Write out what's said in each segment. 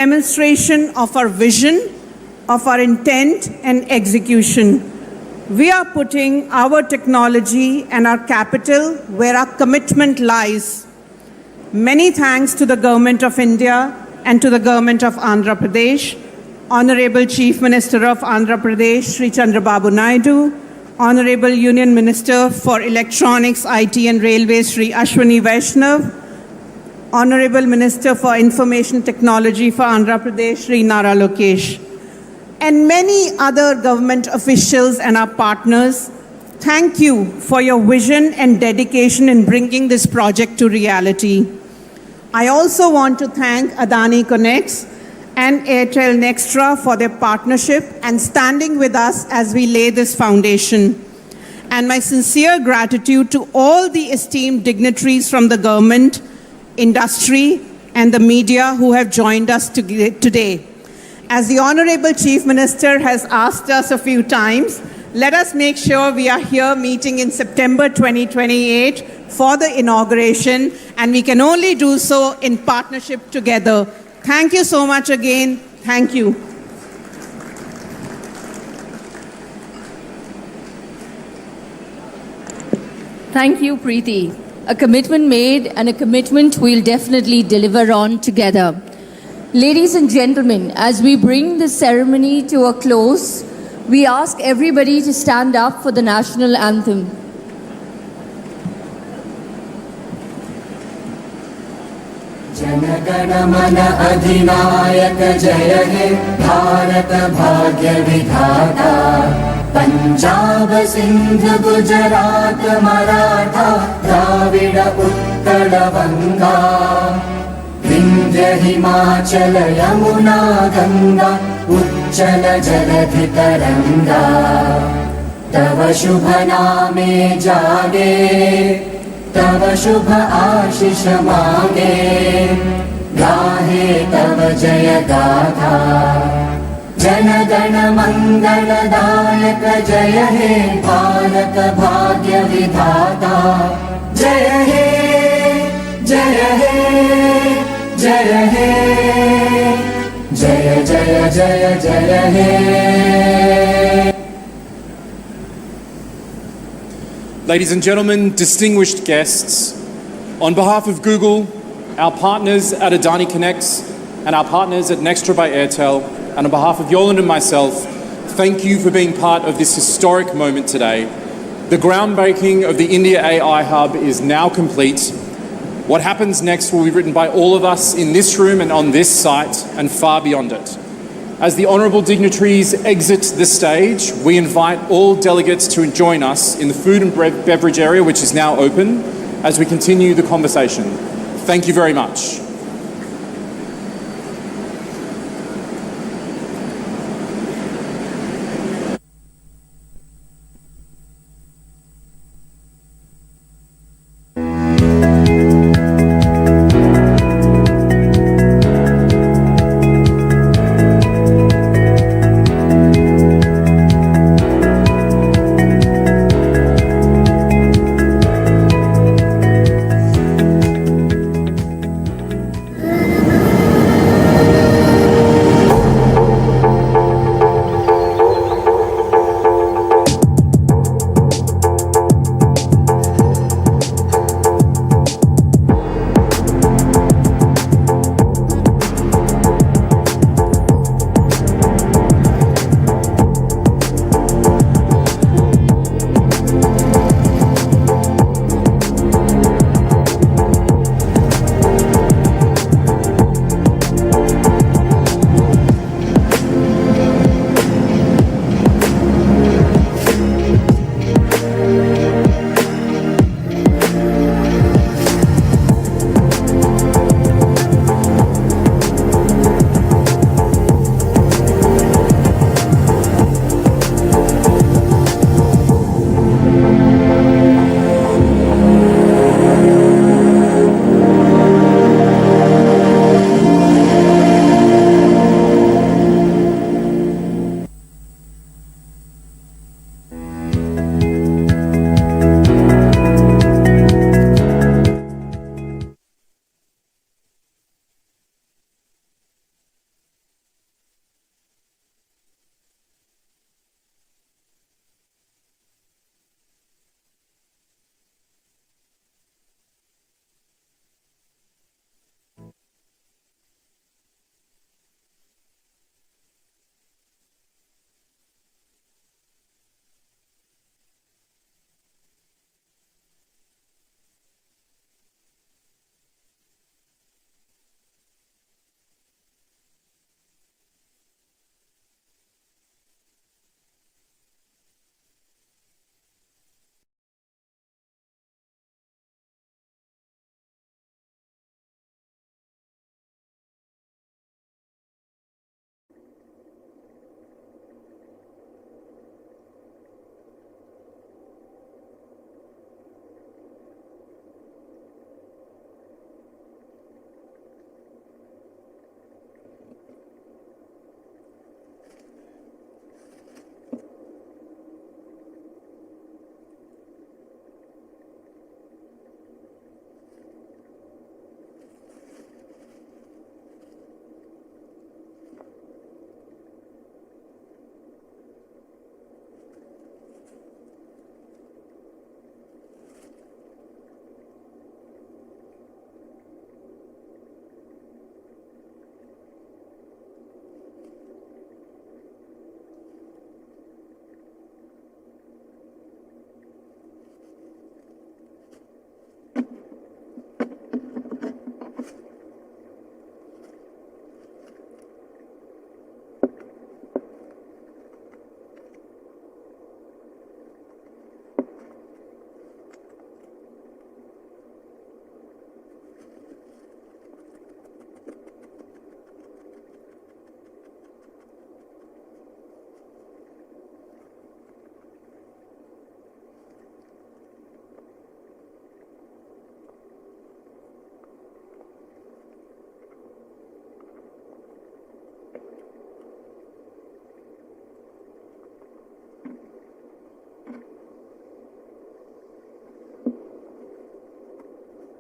demonstration of our vision, of our intent and execution. We are putting our technology and our capital where our commitment lies. Many thanks to the Government of India and to the Government of Andhra Pradesh, Honorable Chief Minister of Andhra Pradesh, Sri Chandrababu Naidu, Honorable Union Minister for Electronics, IT and Railways, Sri Ashwini Vaishnav, Honorable Minister for Information Technology for Andhra Pradesh, Sri Nara Lokesh, and many other government officials and our partners. Thank you for your vision and dedication in bringing this project to reality. I also want to thank Adani Connects and Airtel Nextra for their partnership and standing with us as we lay this foundation. And my sincere gratitude to all the esteemed dignitaries from the government, industry, and the media who have joined us today. As the Honorable Chief Minister has asked us a few times, let us make sure we are here meeting in September 2028 for the inauguration, and we can only do so in partnership together. Thank you so much again. Thank you. Thank you, Preeti. A commitment made and a commitment we'll definitely deliver on together. Ladies and gentlemen, as we bring this ceremony to a close, we ask everybody to stand up for the national anthem. Janagana mana adhinayaka jaya he Bharata bhagya vidhata Punjab Sindh Gujarat Maratha Dravida Uttara Vanga Vindhya Himachala Yamuna Ganga Uchchala Jaladhi Taranga Tava Shubha Name Jage Tava Shubha Ashish Mange Gahe Tava Jaya Gatha Janagana Mangala Dayaka Jaya He Bharata Bhagya Vidhata Jaya He Jaya He Jaya He Jaya Jaya Jaya Jaya He. Ladies and gentlemen, distinguished guests, on behalf of Google, our partners at Adani Connects, and our partners at Nextra by Airtel, and on behalf of Yoland and myself, thank you for being part of this historic moment today. The groundbreaking of the India AI Hub is now complete. What happens next will be written by all of us in this room and on this site and far beyond it. As the honourable dignitaries exit the stage, we invite all delegates to join us in the food and beverage area, which is now open, as we continue the conversation. Thank you very much.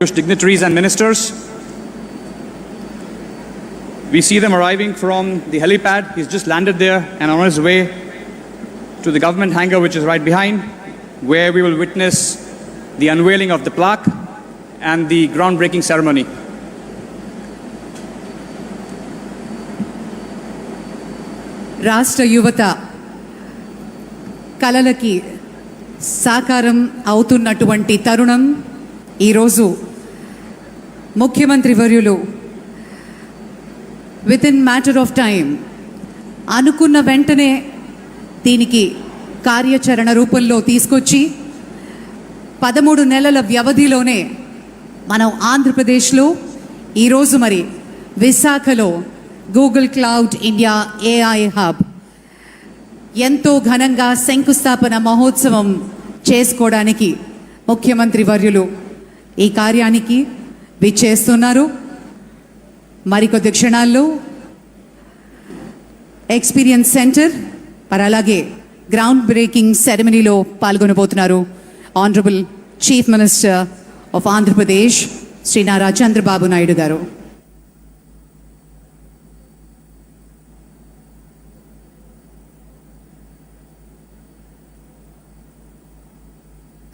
dignitaries and ministers. We see them arriving from the helipad. He's just landed there and on his way to the government hangar, which is right behind, where we will witness the unveiling of the plaque and the groundbreaking ceremony. రాష్ట్ర యువత కలలకి సాకారం అవుతున్నటువంటి తరుణం ఈరోజు ముఖ్యమంత్రి వర్యులు with in matter of time అనుకున్న వెంటనే దీనికి కార్యాచరణ రూపంలో తీసుకొచ్చి 13 నెలల వ్యవధిలోనే మనం ఆంధ్రప్రదేశ్లో ఈరోజు మరి విశాఖలో Google cloud India AI hub ఎంతో ఘనంగా శంకుస్థాపన మహోత్సవం చేసుకోవడానికి ముఖ్యమంత్రి వర్యులు ఈ కార్యానికి విచ్చేస్తున్నారు. మరికొద్ది క్షణాల్లో ఎక్స్పీరియన్స్ సెంటర్ మరి అలాగే గ్రౌండ్ బ్రేకింగ్ సెరమనీలో పాల్గొనబోతున్నారు honourable chief minister of Andhra Pradesh Shri Nara Chandrababu Naidu garu.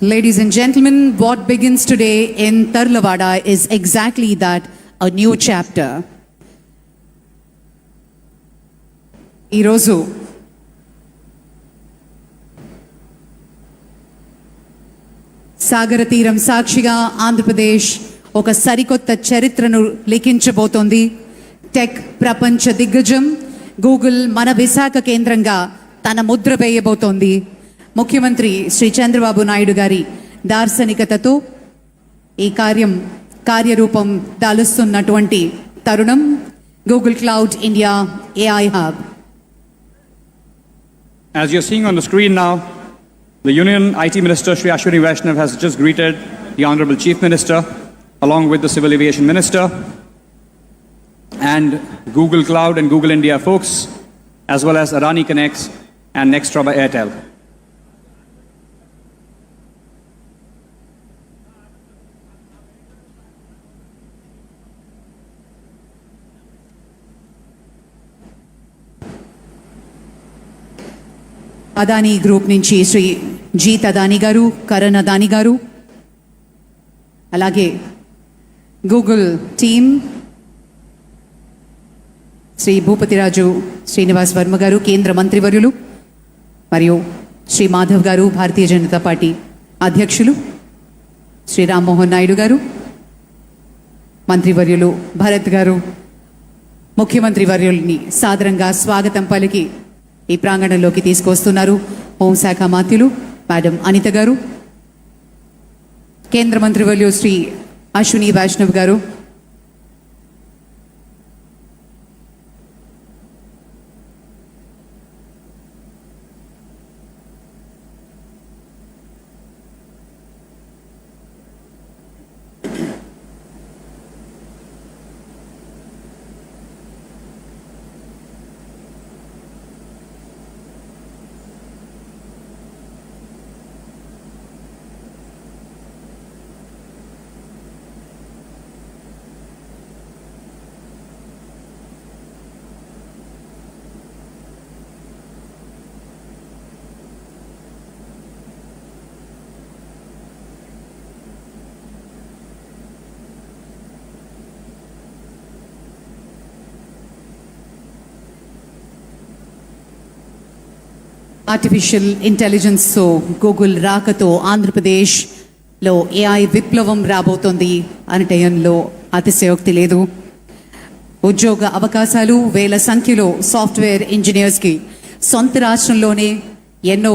Ladies and gentlemen, what begins today in Tarluvada is exactly that, a new chapter. ఈరోజు సాగర తీరం సాక్షిగా ఆంధ్రప్రదేశ్ ఒక సరికొత్త చరిత్రను లిఖించబోతోంది. టెక్ ప్రపంచ దిగ్గజం గూగుల్ మన విశాఖ కేంద్రంగా తన ముద్ర వేయబోతోంది. ముఖ్యమంత్రి శ్రీ చంద్రబాబు నాయుడు గారి దార్శనికతతో ఈ కార్యరూపం దాలుస్తున్నటువంటి తరుణం Google cloud India AI hub. As you're seeing on the screen now, the Union IT Minister Shri Ashwini Vaishnav has just greeted the Honorable Chief Minister along with the Civil Aviation Minister and Google Cloud and Google India folks, as well as Adani Connects and Nextra by Airtel. Adani group నుంచి శ్రీ జీత్ అదానీ గారు, కరణ్ అదానీ గారు, అలాగే Google team Shri Bhupathiraju Srinivas Varma గారు, కేంద్ర మంత్రివర్యులు, మరియు శ్రీ మాధవ్ గారు, Bharatiya Janata party అధ్యక్షులు శ్రీ రామ్మోహన్ నాయుడు గారు, మంత్రివర్యులు భరత్ గారు, ముఖ్యమంత్రి వర్యుల్ని సాదరంగా స్వాగతం పలికి ఈ ప్రాంగణంలోకి తీసుకొస్తున్నారు హోంశాఖ మంత్రులు మేడం అనిత గారు, కేంద్ర మంత్రివర్యులు శ్రీ అశ్విని వైష్ణవ్ గారు, ఆర్టిఫిషియల్ ఇంటెలిజెన్స్తో గూగుల్ రాకతో ఆంధ్రప్రదేశ్లో ఏఐ విప్లవం రాబోతోంది అనటంలో అతిశయోక్తి లేదు. ఉద్యోగ అవకాశాలు వేల సంఖ్యలో సాఫ్ట్వేర్ ఇంజనీర్స్కి సొంత రాష్ట్రంలోనే ఎన్నో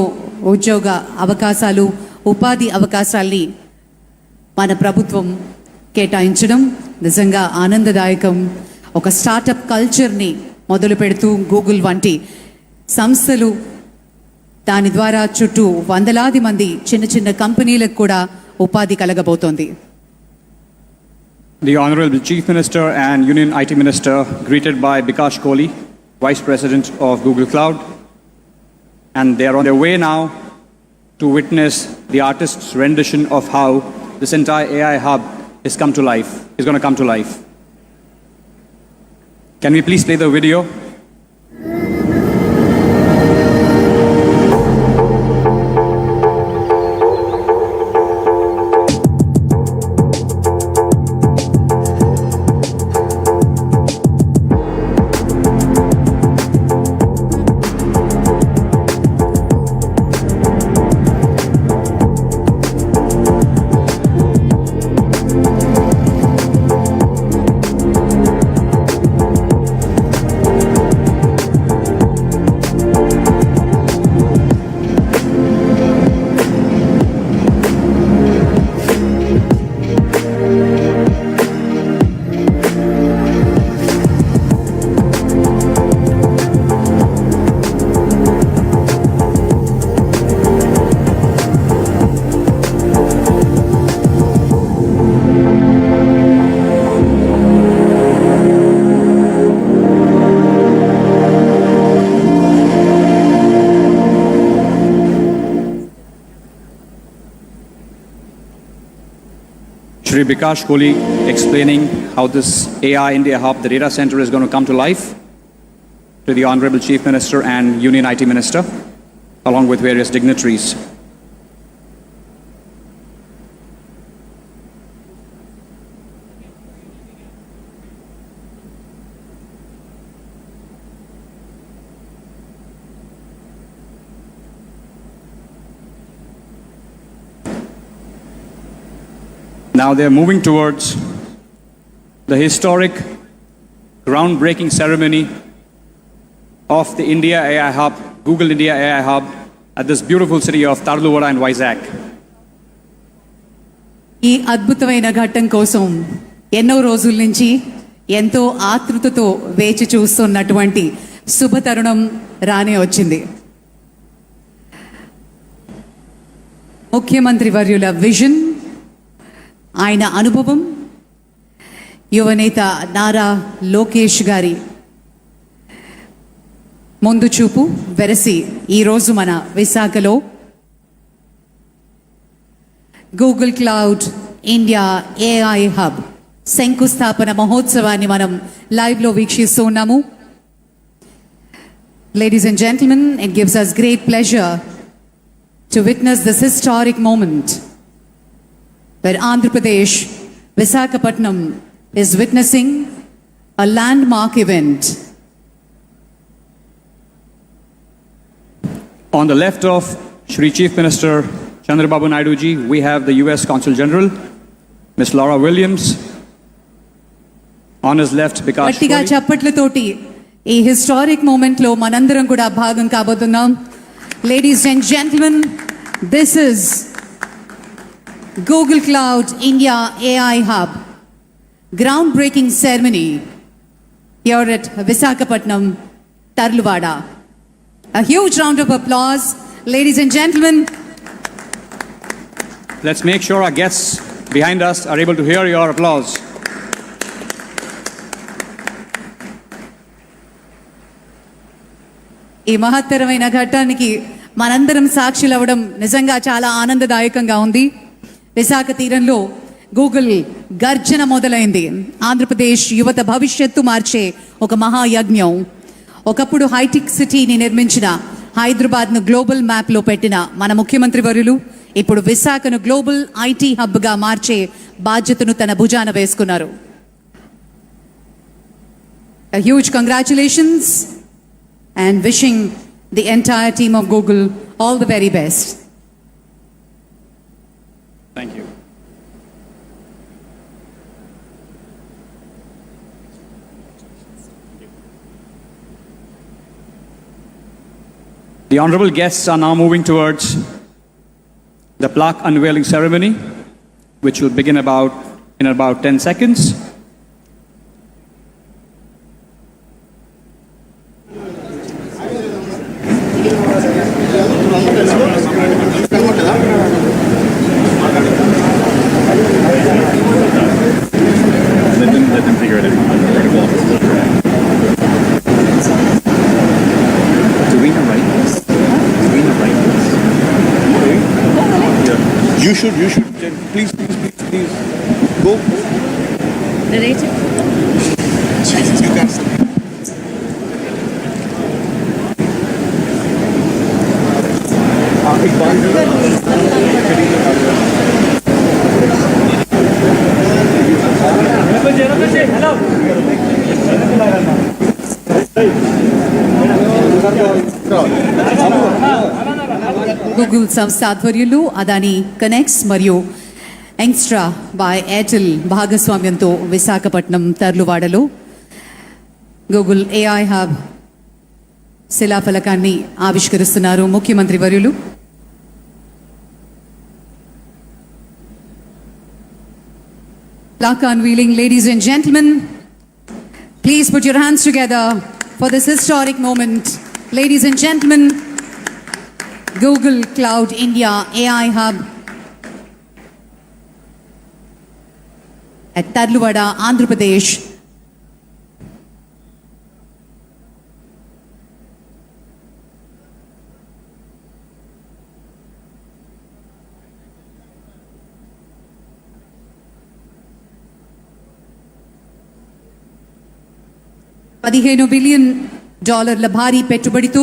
ఉద్యోగ అవకాశాలు, ఉపాధి అవకాశాల్ని మన ప్రభుత్వం కేటాయించడం నిజంగా ఆనందదాయకం. ఒక స్టార్టప్ కల్చర్ని మొదలు పెడుతూ గూగుల్ వంటి సంస్థలు దాని ద్వారా చుట్టూ వందలాది మంది చిన్న చిన్న కంపెనీలకు కూడా ఉపాధి కలగబోతోంది. The Honorable Chief Minister and Union IT Minister greeted by Bikash Kohli, Vice President of Google Cloud, and they are on their way now to witness the artist's rendition of how this entire AI hub is come to life, is going to come to life. Can we please play the video? Shri Bikash Kohli explaining how this AI India Hub, the data center, is going to come to life to the Honorable Chief Minister and Union IT Minister, along with various dignitaries. Now they're moving towards the historic, groundbreaking ceremony of the India AI Hub, Google India AI Hub, at this beautiful city of Tarluvada and Vizag. ఈ అద్భుతమైన ఘట్టం కోసం ఎన్నో రోజుల నుంచి ఎంతో ఆతృతతో వేచి చూస్తున్నటువంటి శుభతరుణం రానే వచ్చింది. ముఖ్యమంత్రి వర్యుల విజన్, ఆయన అనుభవం, యువనేత నారా లోకేష్ గారి ముందు చూపు వెరసి ఈరోజు మన విశాఖలో Google cloud India AI hub శంకుస్థాపన మహోత్సవాన్ని మనం లైవ్లో వీక్షిస్తూ ఉన్నాము. Ladies and gentlemen, it gives us great pleasure to witness this historic moment where Andhra Pradesh, Visakhapatnam is witnessing a landmark event. On the left of Shri Chief Minister Chandrababu Naidu ji, we have the US Consul General, Ms. Laura Williams. On his left, Bikash గట్టిగా Kohli. చప్పట్లతోటి ఈ historic moment లో మనందరం కూడా భాగం కాబోతున్నాం. Ladies and gentlemen, this is Google Cloud India AI Hub groundbreaking ceremony here at Visakhapatnam, Tarluvada. A huge round of applause, ladies and gentlemen. Let's make sure our guests behind us are able to hear your applause. ఈ మహత్తరమైన ఘట్టానికి మనందరం సాక్షులు అవ్వడం నిజంగా చాలా ఆనందదాయకంగా ఉంది. విశాఖ తీరంలో గూగుల్ గర్జన మొదలైంది. ఆంధ్రప్రదేశ్ యువత భవిష్యత్తు మార్చే ఒక మహాయజ్ఞం. ఒకప్పుడు హైటెక్ సిటీని నిర్మించిన, హైదరాబాద్ను గ్లోబల్ మ్యాప్లో పెట్టిన మన ముఖ్యమంత్రి వర్యులు ఇప్పుడు విశాఖను గ్లోబల్ ఐటీ హబ్గా మార్చే బాధ్యతను తన భుజాన వేసుకున్నారు. A huge congratulations and wishing the entire team of Google all the very best. Thank you. The honorable guests are now moving towards the plaque unveiling ceremony, which will begin in about 10 seconds. Let them figure it out. Do we write this? Do we write this? You should, please, go. Jesus, you guys. Google సంస్థ ఆధ్వర్యంలో Adani connects మరియు యంగ్స్ట్రా by Airtel భాగస్వామ్యంతో Visakhapatnam తర్లువాడలో Google AI hub శిలాఫలకాన్ని ఆవిష్కరిస్తున్నారు ముఖ్యమంత్రి వర్యులు. Plaque unveiling, ladies and gentlemen. Please put your hands together for this historic moment. Ladies and gentlemen, Google Cloud India AI Hub at Tarluvada, Andhra Pradesh. $15 billion భారీ పెట్టుబడితో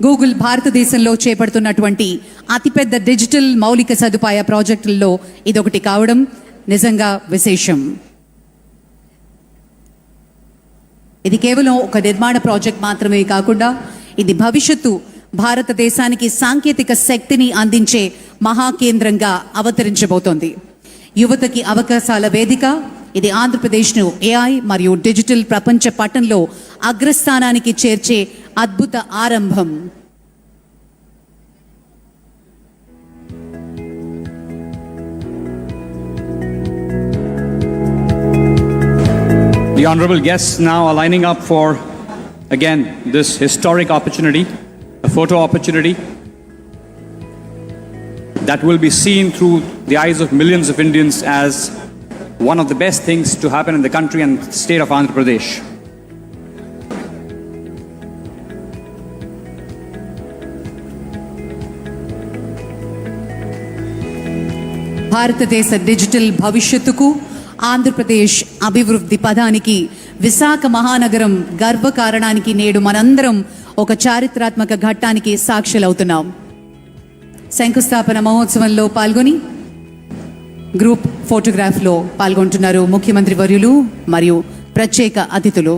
Google భారతదేశంలో చేపడుతున్నటువంటి అతిపెద్ద digital మౌలిక సదుపాయ ప్రాజెక్టుల్లో ఇదొకటి కావడం నిజంగా విశేషం. ఇది కేవలం ఒక నిర్మాణ ప్రాజెక్ట్ మాత్రమే కాకుండా ఇది భవిష్యత్తు భారతదేశానికి సాంకేతిక శక్తిని అందించే మహాకేంద్రంగా అవతరించబోతోంది. యువతకి అవకాశాల వేదిక. ఇది ఆంధ్రప్రదేశ్ను ఏఐ మరియు డిజిటల్ ప్రపంచ పటంలో అగ్రస్థానానికి చేర్చే అద్భుత ఆరంభం. The honorable guests now are lining up for, again, this historic opportunity, a photo opportunity that will be seen through the eyes of millions of Indians as one of the best things to happen in the country and state of Andhra Pradesh. భారతదేశ digital భవిష్యత్తుకు ఆంధ్రప్రదేశ్ అభివృద్ధి పదానికి విశాఖ మహానగరం గర్వకారణానికి నేడు మనందరం ఒక చారిత్రాత్మక ఘట్టానికి సాక్షులవుతున్నాం. శంకుస్థాపన మహోత్సవంలో పాల్గొని గ్రూప్ ఫోటోగ్రాఫ్లో పాల్గొంటున్నారు ముఖ్యమంత్రి వర్యులు మరియు ప్రత్యేక అతిథులు.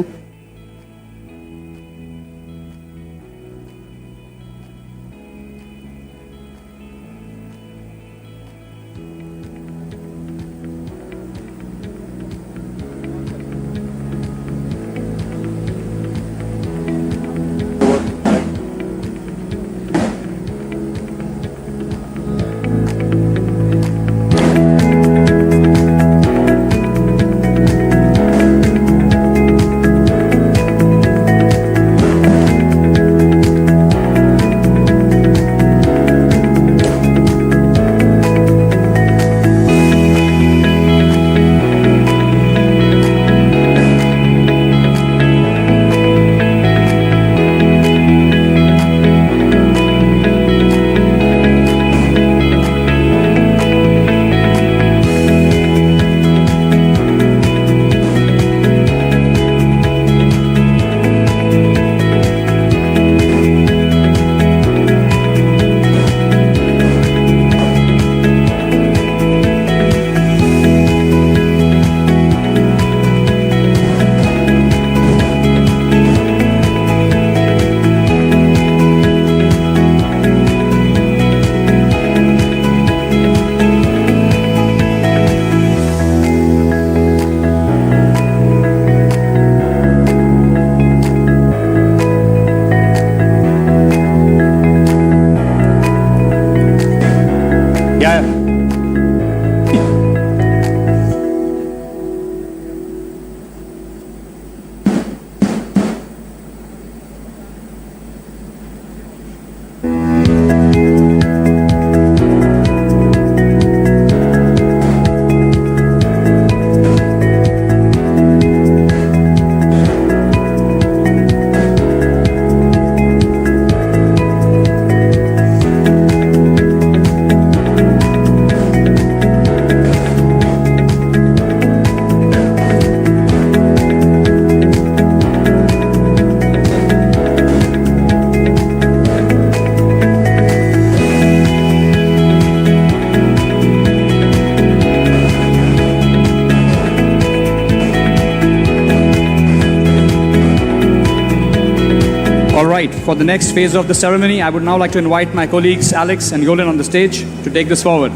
All right, for the next phase of the ceremony, I would now like to invite my colleagues Alex and Yolan on the stage to take this forward.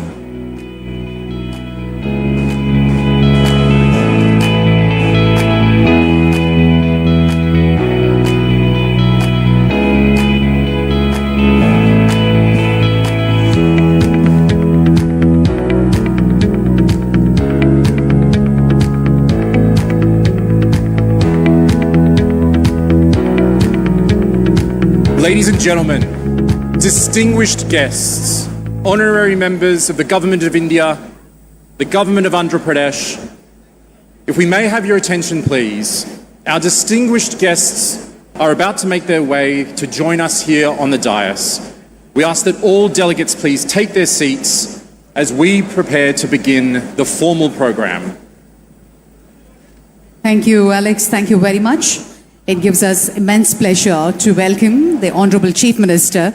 Ladies and gentlemen, distinguished guests, honorary members of the Government of India, the Government of Andhra Pradesh, if we may have your attention please, our distinguished guests are about to make their way to join us here on the dais. We ask that all delegates please take their seats as we prepare to begin the formal program. Thank you, Alex. Thank you very much. It gives us immense pleasure to welcome the Honorable Chief Minister,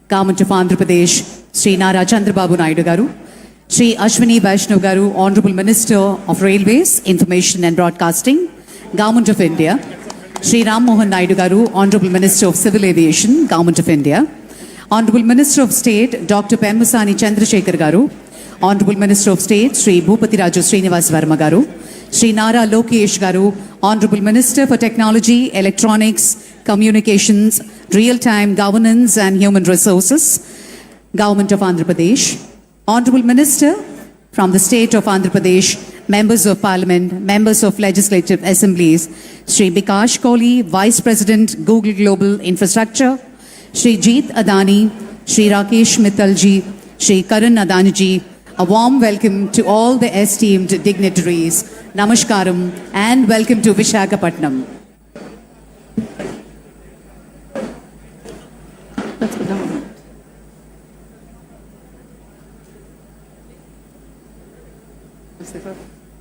Government of Andhra Pradesh, Sri Nara Chandrababu Naidu Garu, Sri Ashwini Vaishnav Garu, Honorable Minister of Railways, Information and Broadcasting, Government of India, Sri Ram Mohan Naidu Garu, Honorable Minister of Civil Aviation, Government of India, Honorable Minister of State, Dr. Pemmasani Chandrasekhar Garu, Honorable Minister of State, Sri Bhupati Raju Srinivas Verma Garu, Sri Nara Lokesh Garu, Honorable Minister for Technology, Electronics, Communications, Real-Time Governance and Human Resources, Government of Andhra Pradesh, Honorable Minister from the State of Andhra Pradesh, Members of Parliament, Members of Legislative Assemblies, Sri Bikash Kohli, Vice President, Google Global Infrastructure, Sri Jeet Adani, Sri Rakesh Mittalji, Sri Karan Adani, a warm welcome to all the esteemed dignitaries. Namaskaram and welcome to Visakhapatnam.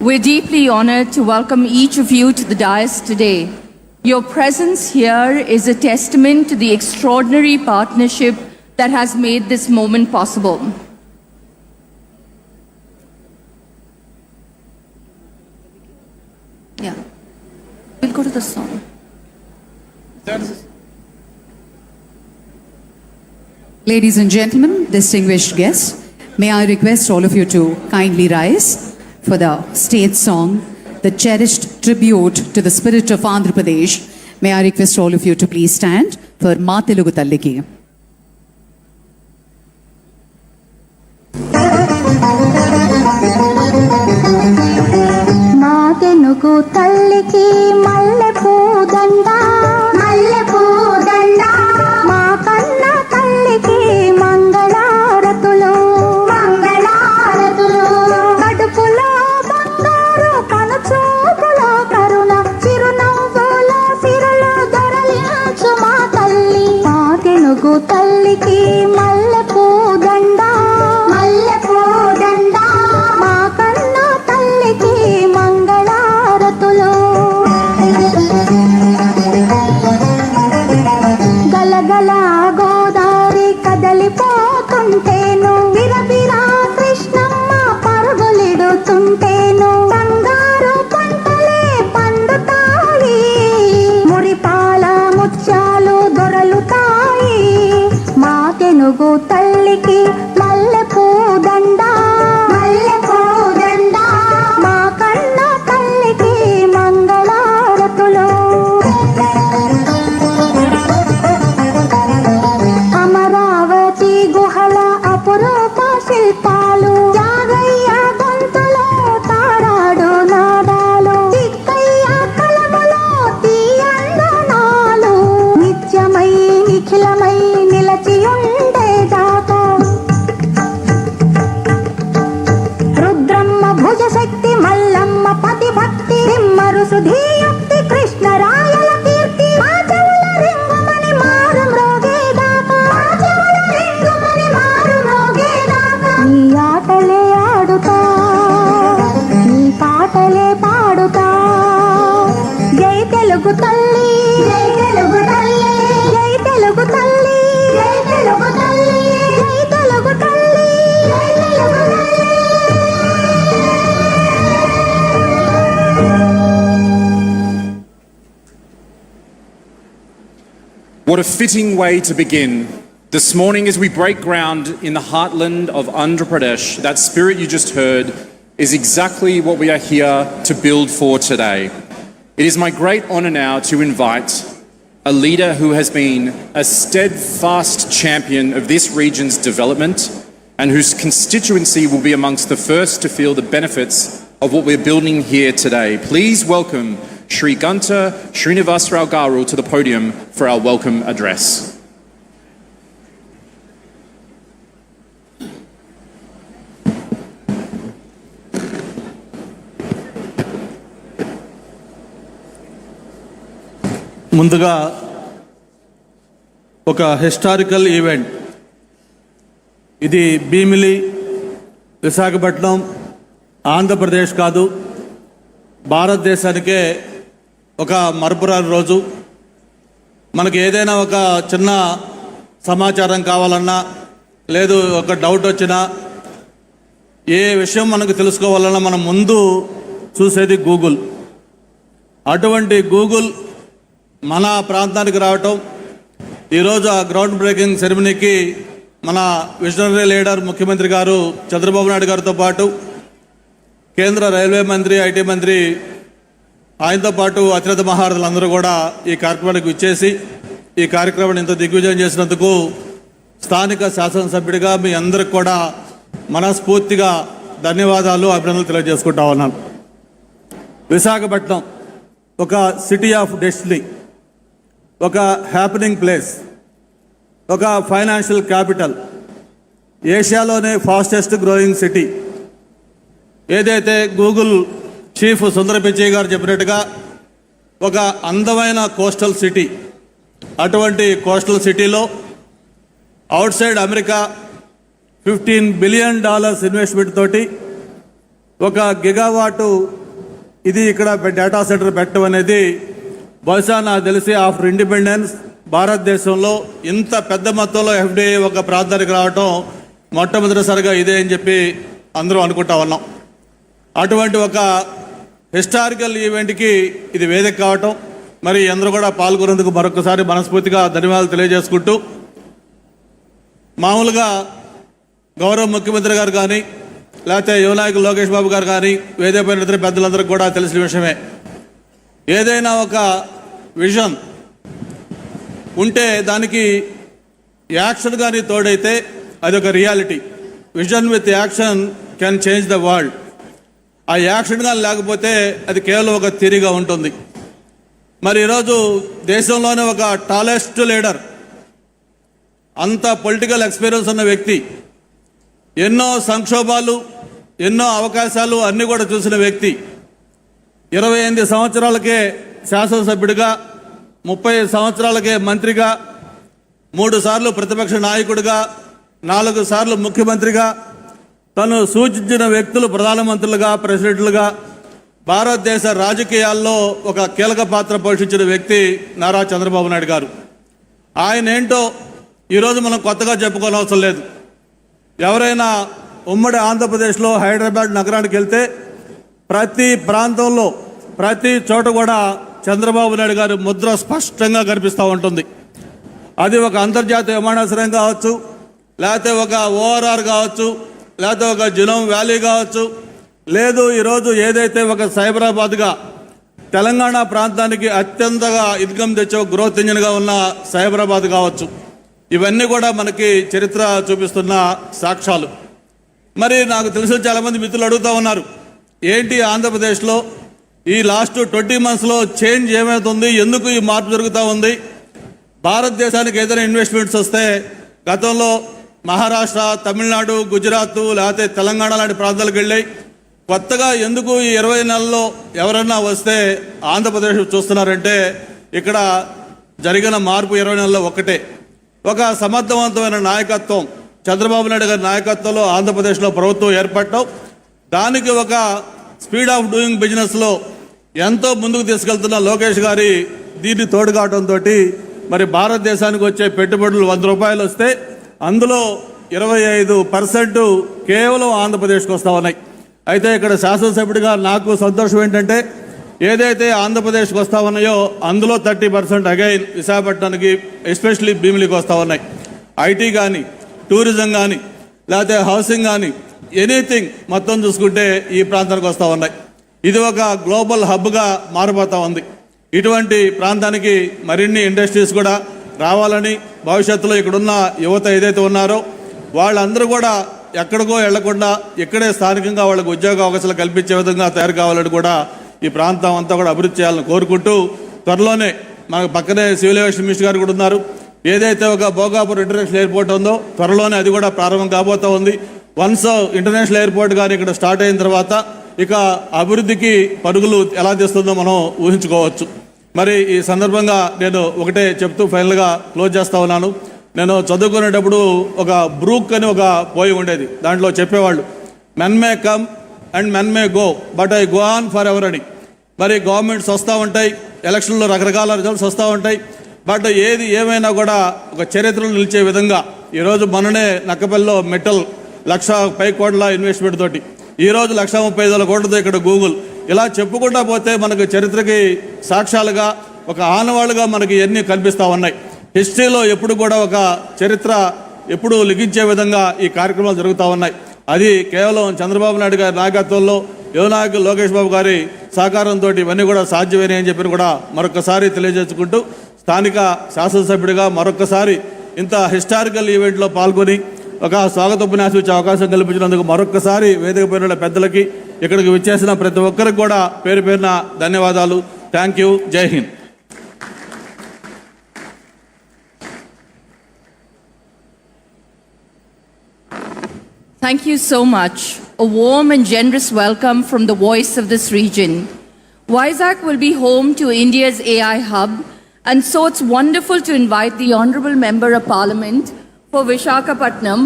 We're deeply honored to welcome each of you to the dais today. Your presence here is a testament to the extraordinary partnership that has made this moment possible. Yeah. We'll go to the song. Ladies and gentlemen, distinguished guests, may I request all of you to kindly rise for the state song, the cherished tribute to the spirit of Andhra Pradesh. May I request all of you to please stand for Ma Telugu Talliki. తెనుగు తల్లికి మల్లె పూదండ మల్లె పూదండ మా కన్న తల్లికి మంగళారతులు మంగళారతులు కడుపులో బంగారు కనుచూపులో కరుణ చిరునవ్వుల సిరులు దొరలించు మా తల్లి మా తెనుగు తల్లికి మల్లె పూదండ మల్లె పూదండ మా కన్న తల్లికి గలగల గోదారి కదలిపోతుంటేను విరబిరా కృష్ణమ్మ పరుగులిడుతుంటేను బంగారు పంటలే పండుతాయి మురిపాల ముత్యాలు దొరలుతాయి మా తెనుగు తల్లికి మల్లె పూదండ మల్లె పూదండ మా కన్న తల్లికి మంగళారతులు అమరావతి గుహల అపురూప శిల్పాలు యాగయ్య గొంతులో తారాడు నాదాలు చిక్కయ్య కలములో తీయందనాలు నిత్యమై నిఖిలమై నిలచి ఉండేదాకా What a fitting way to begin. This morning, as we break ground in the heartland of Andhra Pradesh, that spirit you just heard is exactly what we are here to build for today. It is my great honour now to invite a leader who has been a steadfast champion of this region's development and whose constituency will be amongst the first to feel the benefits of what we're building here today. Please welcome Shri Ganta Srinivasrao Garu to the podium for our welcome address. ముందుగా ఒక historical event ఇది భీమిలి విశాఖపట్నం ఆంధ్రప్రదేశ్ కాదు భారతదేశానికే ఒక మరపురాని రోజు. మనకి ఏదైనా ఒక చిన్న సమాచారం కావాలన్నా లేదు ఒక డౌట్ వచ్చినా ఏ విషయం మనకు తెలుసుకోవాలన్నా మనం ముందు చూసేది గూగుల్. అటువంటి గూగుల్ మన ప్రాంతానికి రావటం, ఈరోజు ఆ గ్రౌండ్ బ్రేకింగ్ సెరమనీకి మన విజనరీ లీడర్ ముఖ్యమంత్రి గారు చంద్రబాబు నాయుడు గారితో పాటు కేంద్ర రైల్వే మంత్రి, ఐటీ మంత్రి, ఆయనతో పాటు అత్యున్నత మహారథులందరూ కూడా ఈ కార్యక్రమానికి విచ్చేసి ఈ కార్యక్రమాన్ని ఇంత దిగ్విజయం చేసినందుకు స్థానిక శాసనసభ్యుడిగా మీ అందరికి కూడా మనస్ఫూర్తిగా ధన్యవాదాలు, అభినందనలు తెలియజేసుకుంటా ఉన్నాను. విశాఖపట్నం ఒక సిటీ ఆఫ్ డెస్టినీ, ఒక హ్యాపెనింగ్ ప్లేస్, ఒక ఫైనాన్షియల్ క్యాపిటల్, ఏషియాలోనే ఫాస్టెస్ట్ గ్రోయింగ్ సిటీ. ఏదైతే గూగుల్ చీఫ్ సుందర పిచ్చయ్య గారు చెప్పినట్టుగా ఒక అందమైన కోస్టల్ సిటీ. అటువంటి కోస్టల్ సిటీలో outside America $15 billion investment తోటి ఒక గిగావాటు ఇది ఇక్కడ డేటా సెంటర్ పెట్టడం అనేది బహుశా నాకు తెలిసి ఆఫ్టర్ ఇండిపెండెన్స్ భారతదేశంలో ఇంత పెద్ద మొత్తంలో ఎఫ్డిఐ ఒక ప్రాంతానికి రావటం మొట్టమొదటిసారిగా ఇదే అని చెప్పి అందరూ అనుకుంటా ఉన్నాం. అటువంటి ఒక హిస్టారికల్ ఈవెంట్కి ఇది వేదిక కావటం, మరి అందరూ కూడా పాల్గొనేందుకు మరొకసారి మనస్ఫూర్తిగా ధన్యవాదాలు తెలియజేసుకుంటూ, మామూలుగా గౌరవ ముఖ్యమంత్రి గారు కానీ లేకపోతే యువనాయకులు లోకేష్ బాబు గారు కానీ వేదికపైన ఇతర పెద్దలందరికీ కూడా తెలిసిన విషయమే, ఏదైనా ఒక విజన్ ఉంటే దానికి యాక్షన్ కానీ తోడైతే అది ఒక reality. Vision with action can change the world. ఆ యాక్షన్ కానీ లేకపోతే అది కేవలం ఒక థియరీగా ఉంటుంది. మరి ఈరోజు దేశంలోనే ఒక టాలెస్ట్ లీడర్, అంత పొలిటికల్ ఎక్స్పీరియన్స్ ఉన్న వ్యక్తి, ఎన్నో సంక్షోభాలు, ఎన్నో అవకాశాలు అన్నీ కూడా చూసిన వ్యక్తి, 28 సంవత్సరాలకే శాసనసభ్యుడిగా, 30 సంవత్సరాలకే మంత్రిగా, 3 సార్లు ప్రతిపక్ష నాయకుడిగా, 4 సార్లు ముఖ్యమంత్రిగా, తను సూచించిన వ్యక్తులు ప్రధానమంత్రులుగా, ప్రెసిడెంట్లుగా భారతదేశ రాజకీయాల్లో ఒక కీలక పాత్ర పోషించిన వ్యక్తి నారా చంద్రబాబు నాయుడు గారు. ఆయన ఏంటో ఈరోజు మనం కొత్తగా చెప్పుకోనవసరం లేదు. ఎవరైనా ఉమ్మడి ఆంధ్రప్రదేశ్లో హైదరాబాద్ నగరానికి వెళ్తే ప్రతి ప్రాంతంలో ప్రతి చోట కూడా చంద్రబాబు నాయుడు గారి ముద్ర స్పష్టంగా కనిపిస్తూ ఉంటుంది. అది ఒక అంతర్జాతీయ విమానాశ్రయం కావచ్చు, లేకపోతే ఒక ఓఆర్ఆర్ కావచ్చు, లేకపోతే ఒక జినోమ్ వ్యాలీ కావచ్చు, లేదు ఈరోజు ఏదైతే ఒక సైబరాబాద్గా తెలంగాణ ప్రాంతానికి అత్యంతగా ఇన్కమ్ తెచ్చే గ్రోత్ ఇంజిన్గా ఉన్న సైబరాబాద్ కావచ్చు, ఇవన్నీ కూడా మనకి చరిత్ర చూపిస్తున్న సాక్ష్యాలు. మరి నాకు తెలిసిన చాలామంది మిత్రులు అడుగుతూ ఉన్నారు, ఏంటి ఆంధ్రప్రదేశ్లో ఈ లాస్ట్ 20 monthsలో చేంజ్ ఏమవుతుంది, ఎందుకు ఈ మార్పు జరుగుతూ ఉంది? భారతదేశానికి ఏదైనా ఇన్వెస్ట్మెంట్స్ వస్తే గతంలో మహారాష్ట్ర, తమిళనాడు, గుజరాత్ లేకపోతే తెలంగాణ లాంటి ప్రాంతాలకు వెళ్ళాయి. కొత్తగా ఎందుకు ఈ 20 నెలల్లో ఎవరన్నా వస్తే ఆంధ్రప్రదేశ్ చూస్తున్నారంటే ఇక్కడ జరిగిన మార్పు 20 నెలల్లో ఒక్కటే. ఒక సమర్థవంతమైన నాయకత్వం, చంద్రబాబు నాయుడు గారి నాయకత్వంలో ఆంధ్రప్రదేశ్లో ప్రభుత్వం ఏర్పడటం, దానికి ఒక స్పీడ్ ఆఫ్ డూయింగ్ బిజినెస్లో ఎంతో ముందుకు తీసుకెళ్తున్న లోకేష్ గారి దీన్ని తోడు కావడంతో మరి భారతదేశానికి వచ్చే పెట్టుబడులు ₹100 వస్తే అందులో 25% కేవలం ఆంధ్రప్రదేశ్కి వస్తూ ఉన్నాయి. అయితే ఇక్కడ శాసనసభ్యుడిగా నాకు సంతోషం ఏంటంటే ఏదైతే ఆంధ్రప్రదేశ్కి వస్తూ ఉన్నాయో అందులో 30% అగైన్ విశాఖపట్నానికి ఎస్పెషలీ భీమిలికి వస్తూ ఉన్నాయి. ఐటీ కానీ, టూరిజం కానీ, లేకపోతే హౌసింగ్ కానీ, ఎనీథింగ్ మొత్తం చూసుకుంటే ఈ ప్రాంతానికి వస్తూ ఉన్నాయి. ఇది ఒక గ్లోబల్ హబ్గా మారిపోతూ ఉంది. ఇటువంటి ప్రాంతానికి మరిన్ని ఇండస్ట్రీస్ కూడా రావాలని, భవిష్యత్తులో ఇక్కడున్న యువత ఏదైతే ఉన్నారో వాళ్ళందరూ కూడా ఎక్కడికో వెళ్లకుండా ఇక్కడే స్థానికంగా వాళ్ళకు ఉద్యోగ అవకాశాలు కల్పించే విధంగా తయారు కావాలని కూడా ఈ ప్రాంతం అంతా కూడా అభివృద్ధి చేయాలని కోరుకుంటూ, త్వరలోనే మనకు పక్కనే సివిల్ ఏవియేషన్ మినిస్టర్ గారు కూడా ఉన్నారు. ఏదైతే ఒక భోగాపురం ఇంటర్నేషనల్ ఎయిర్పోర్ట్ ఉందో త్వరలోనే అది కూడా ప్రారంభం కాబోతూ ఉంది. వన్స్ ఇంటర్నేషనల్ ఎయిర్పోర్ట్ కానీ ఇక్కడ స్టార్ట్ అయిన తర్వాత ఇక అభివృద్ధికి పరుగులు ఎలా తీస్తుందో మనం ఊహించుకోవచ్చు. మరి ఈ సందర్భంగా నేను ఒకటే చెప్తూ ఫైనల్గా క్లోజ్ చేస్తూ ఉన్నాను. నేను చదువుకునేటప్పుడు ఒక బ్రూక్ అని ఒక పోయి ఉండేది. దాంట్లో చెప్పేవాళ్ళు, men may come and men may go but I go on for ever అని. మరి గవర్నమెంట్స్ వస్తూ ఉంటాయి, ఎలక్షన్లో రకరకాల రిజల్ట్స్ వస్తూ ఉంటాయి. బట్ ఏది ఏమైనా కూడా ఒక చరిత్రలో నిలిచే విధంగా ఈరోజు మొన్ననే నక్కపల్లిలో మెటల్ 1,00,000 కోట్ల ఇన్వెస్ట్మెంట్ తోటి, ఈరోజు 1,35,000 కోట్లతో ఇక్కడ గూగుల్, ఇలా చెప్పుకుంటా పోతే మనకు చరిత్రకి సాక్ష్యాలుగా ఒక ఆనవాళ్ళుగా మనకి ఎన్ని కనిపిస్తూ ఉన్నాయి. హిస్టరీలో ఎప్పుడు కూడా ఒక చరిత్ర ఎప్పుడు లిఖించే విధంగా ఈ కార్యక్రమాలు జరుగుతూ ఉన్నాయి. అది కేవలం చంద్రబాబు నాయుడు గారి నాయకత్వంలో, యువ నాయకులు లోకేష్ బాబు గారి సహకారంతో ఇవన్నీ కూడా సాధ్యమేనే అని చెప్పి కూడా మరొకసారి తెలియజేసుకుంటూ, స్థానిక శాసనసభ్యుడిగా మరొకసారి ఇంత హిస్టారికల్ ఈవెంట్లో పాల్గొని ఒక స్వాగతోపన్యాసం ఇచ్చే అవకాశం కల్పించినందుకు మరొకసారి వేదిక పైన పెద్దలకి, ఇక్కడికి విచ్చేసిన ప్రతి ఒక్కరికి కూడా పేరు పేరున ధన్యవాదాలు. Thank you. జై Hind. Thank you so much. A warm and generous welcome from the voice of this region. Vizag will be home to India's AI hub, and so it's wonderful to invite the Honorable Member of Parliament for Visakhapatnam,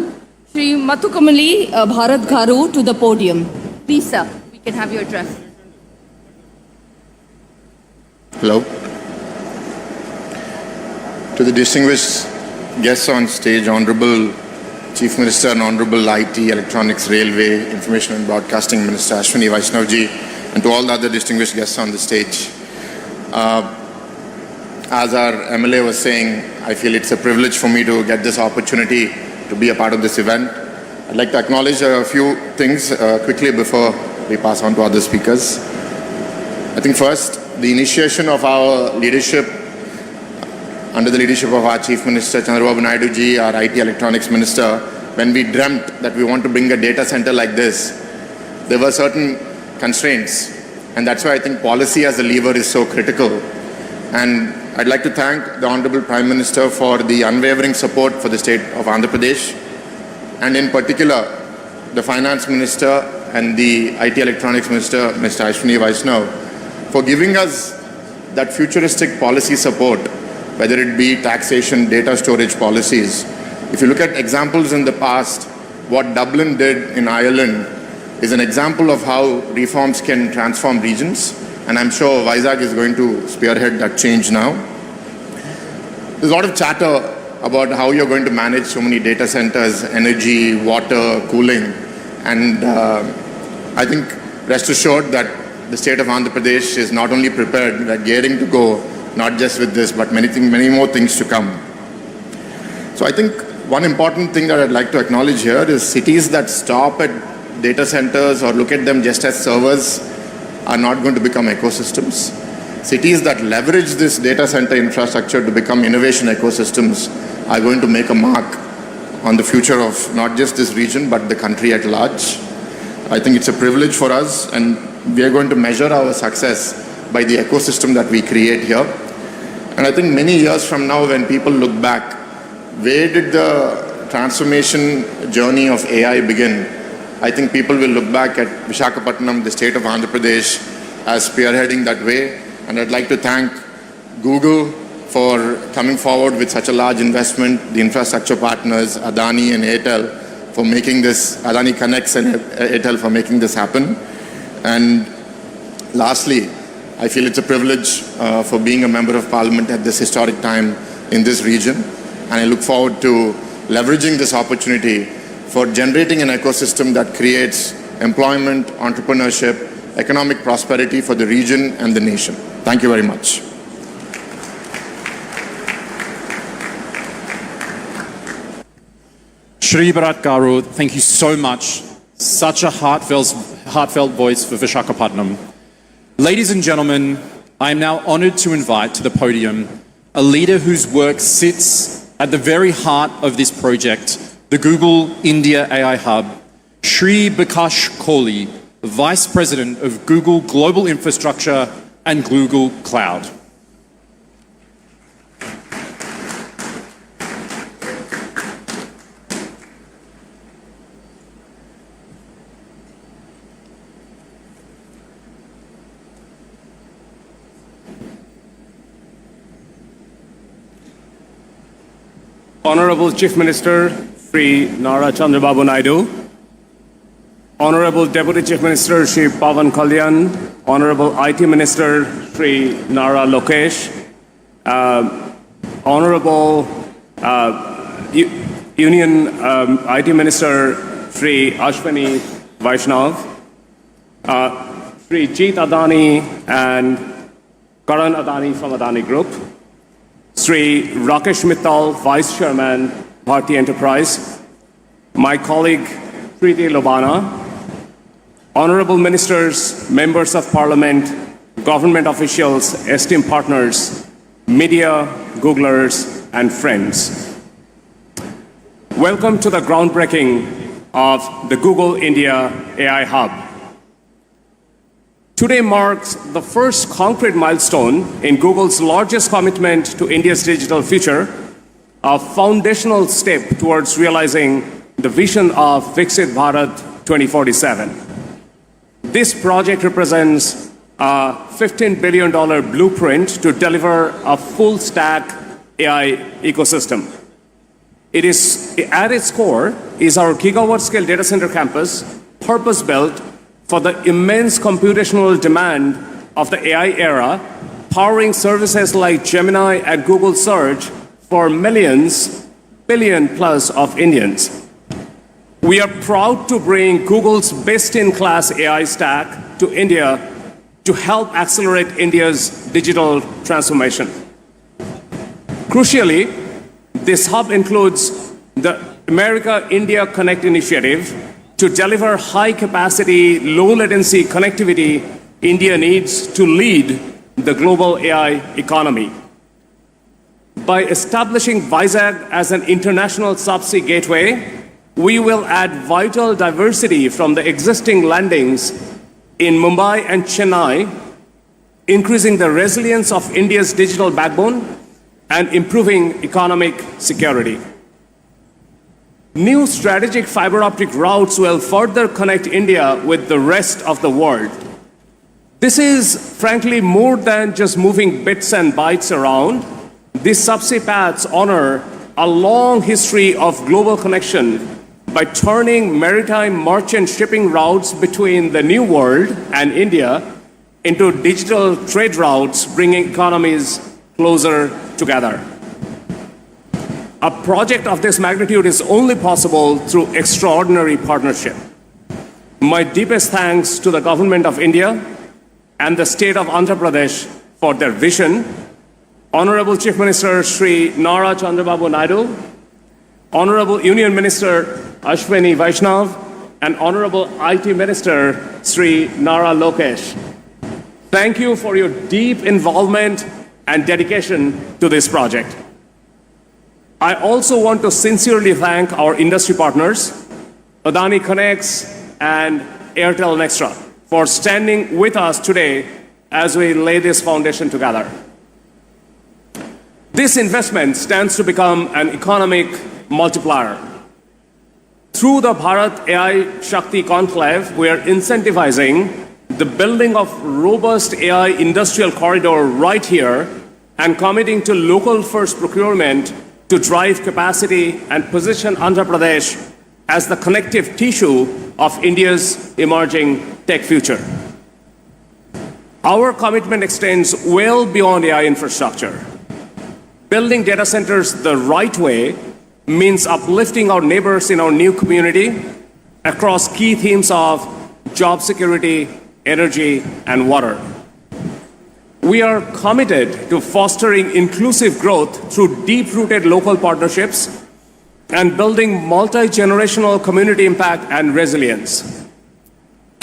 Shri Mathukamali Bharat Garu, to the podium. Please, sir, we can have your address. Hello. To the distinguished guests on stage, Honorable Chief Minister and Honorable IT, Electronics, Railway, Information and Broadcasting Minister Ashwini Vaishnavji, and to all the other distinguished guests on the stage. As our MLA was saying, I feel it's a privilege for me to get this opportunity to be a part of this event. I'd like to acknowledge a few things quickly before we pass on to other speakers. I think first, the initiation of our leadership under the leadership of our Chief Minister Chandrababu Naidu ji, our IT Electronics Minister, when we dreamt that we want to bring a data center like this, there were certain constraints, and that's why I think policy as a lever is so critical. And I'd like to thank the Honorable Prime Minister for the unwavering support for the state of Andhra Pradesh, and in particular the Finance Minister and the IT Electronics Minister, Mr. Ashwini Vaishnav, for giving us that futuristic policy support, whether it be taxation, data storage policies. If you look at examples in the past, what Dublin did in Ireland is an example of how reforms can transform regions, and I'm sure Vizag is going to spearhead that change now. There's a lot of chatter about how you're going to manage so many data centers, energy, water, cooling, and I think rest assured that the state of Andhra Pradesh is not only prepared, we're gearing to go, not just with this, but many more things to come. So I think one important thing that I'd like to acknowledge here is cities that stop at data centers or look at them just as servers are not going to become ecosystems. Cities that leverage this data center infrastructure to become innovation ecosystems are going to make a mark on the future of not just this region, but the country at large. I think it's a privilege for us, and we are going to measure our success by the ecosystem that we create here. And I think many years from now, when people look back, where did the transformation journey of AI begin? I think people will look back at Visakhapatnam, the state of Andhra Pradesh, as spearheading that way. And I'd like to thank Google for coming forward with such a large investment, the infrastructure partners, Adani and Airtel, for making this, Adani Connects and Airtel for making this happen. And lastly, I feel it's a privilege for being a member of Parliament at this historic time in this region, and I look forward to leveraging this opportunity for generating an ecosystem that creates employment, entrepreneurship, economic prosperity for the region and the nation. Thank you very much. Shri Bharat Garu, thank you so much. Such a heartfelt voice for Visakhapatnam. Ladies and gentlemen, I am now honored to invite to the podium a leader whose work sits at the very heart of this project, the Google India AI Hub, Shri Bikash Kohli, Vice President of Google Global Infrastructure and Google Cloud. Honorable Chief Minister Sri Nara Chandrababu Naidu, Honorable Deputy Chief Minister Sri Pawan Kalyan, Honorable IT Minister Sri Nara Lokesh, Honorable Union IT Minister Sri Ashwini Vaishnav, Sri Jeet Adani and Karan Adani from Adani Group, Sri Rakesh Mittal, Vice Chairman, Bharti Enterprise, my colleague Preeti Lobana, Honorable Ministers, Members of Parliament, government officials, esteemed partners, media, Googlers, and friends. Welcome to the groundbreaking of the Google India AI Hub. Today marks the first concrete milestone in Google's largest commitment to India's digital future, a foundational step towards realizing the vision of Viksit Bharat 2047. This project represents a $15 billion blueprint to deliver a full-stack AI ecosystem. It is, at its core, is our gigawatt-scale data center campus, purpose-built for the immense computational demand of the AI era, powering services like Gemini and Google Search for millions, billion plus of Indians. We are proud to bring Google's best-in-class AI stack to India to help accelerate India's digital transformation. Crucially, this hub includes the America-India Connect initiative to deliver high-capacity, low-latency connectivity India needs to lead the global AI economy. By establishing Vizag as an international subsea gateway, we will add vital diversity from the existing landings in Mumbai and Chennai, increasing the resilience of India's digital backbone and improving economic security. New strategic fiber optic routes will further connect India with the rest of the world. This is, frankly, more than just moving bits and bytes around. These subsea paths honor a long history of global connection by turning maritime merchant shipping routes between the New World and India into digital trade routes, bringing economies closer together. A project of this magnitude is only possible through extraordinary partnership. My deepest thanks to the Government of India and the State of Andhra Pradesh for their vision. Honorable Chief Minister Sri Nara Chandrababu Naidu, Honorable Union Minister Ashwini Vaishnav, and Honorable IT Minister Sri Nara Lokesh. Thank you for your deep involvement and dedication to this project. I also want to sincerely thank our industry partners, Adani Connects and Airtel Nextra, for standing with us today as we lay this foundation together. This investment stands to become an economic multiplier. Through the Bharat AI Shakti Conclave, we are incentivizing the building of robust AI industrial corridor right here and committing to local first procurement to drive capacity and position Andhra Pradesh as the connective tissue of India's emerging tech future. Our commitment extends well beyond AI infrastructure. Building data centers the right way means uplifting our neighbors in our new community across key themes of job security, energy, and water. We are committed to fostering inclusive growth through deep-rooted local partnerships and building multi-generational community impact and resilience.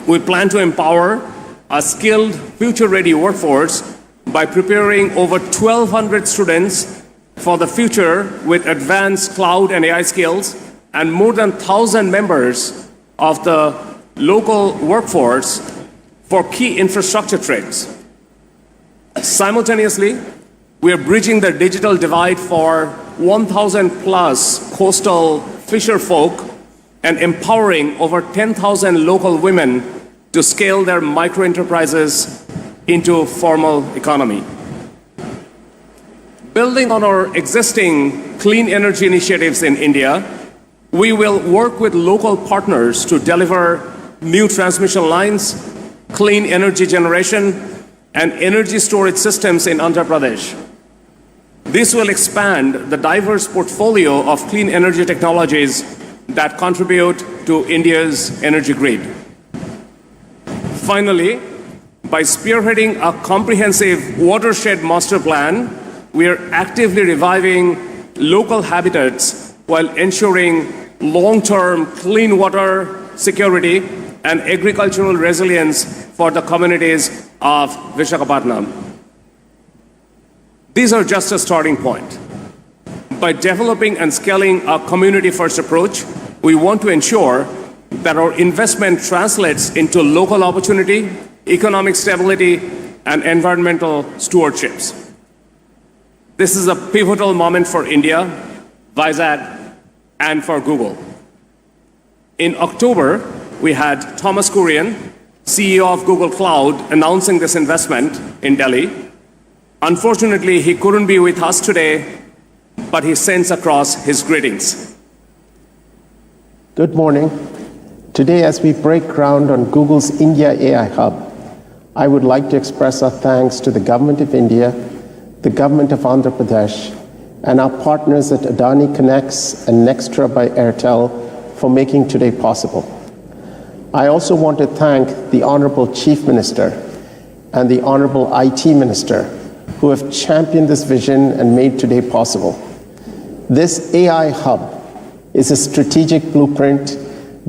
We plan to empower a skilled, future-ready workforce by preparing over 1,200 students for the future with advanced cloud and AI skills, and more than 1,000 members of the local workforce for key infrastructure trades. Simultaneously, we are bridging the digital divide for 1,000 plus coastal fisher folk and empowering over 10,000 local women to scale their micro enterprises into formal economy. Building on our existing clean energy initiatives in India, we will work with local partners to deliver new transmission lines, clean energy generation, and energy storage systems in Andhra Pradesh. This will expand the diverse portfolio of clean energy technologies that contribute to India's energy grid. Finally, by spearheading a comprehensive watershed master plan, we are actively reviving local habitats while ensuring long-term clean water security and agricultural resilience for the communities of Visakhapatnam. These are just a starting point. By developing and scaling a community-first approach, we want to ensure that our investment translates into local opportunity, economic stability, and environmental stewardships. This is a pivotal moment for India, Vizag, and for Google. In October, we had Thomas Kurian, CEO of Google Cloud, announcing this investment in Delhi. Unfortunately, he couldn't be with us today, but he sends across his greetings. Good morning. Today, as we break ground on Google's India AI Hub, I would like to express our thanks to the Government of India, the Government of Andhra Pradesh, and our partners at Adani Connects and Nextra by Airtel for making today possible. I also want to thank the Honorable Chief Minister and the Honorable IT Minister who have championed this vision and made today possible. This AI hub is a strategic blueprint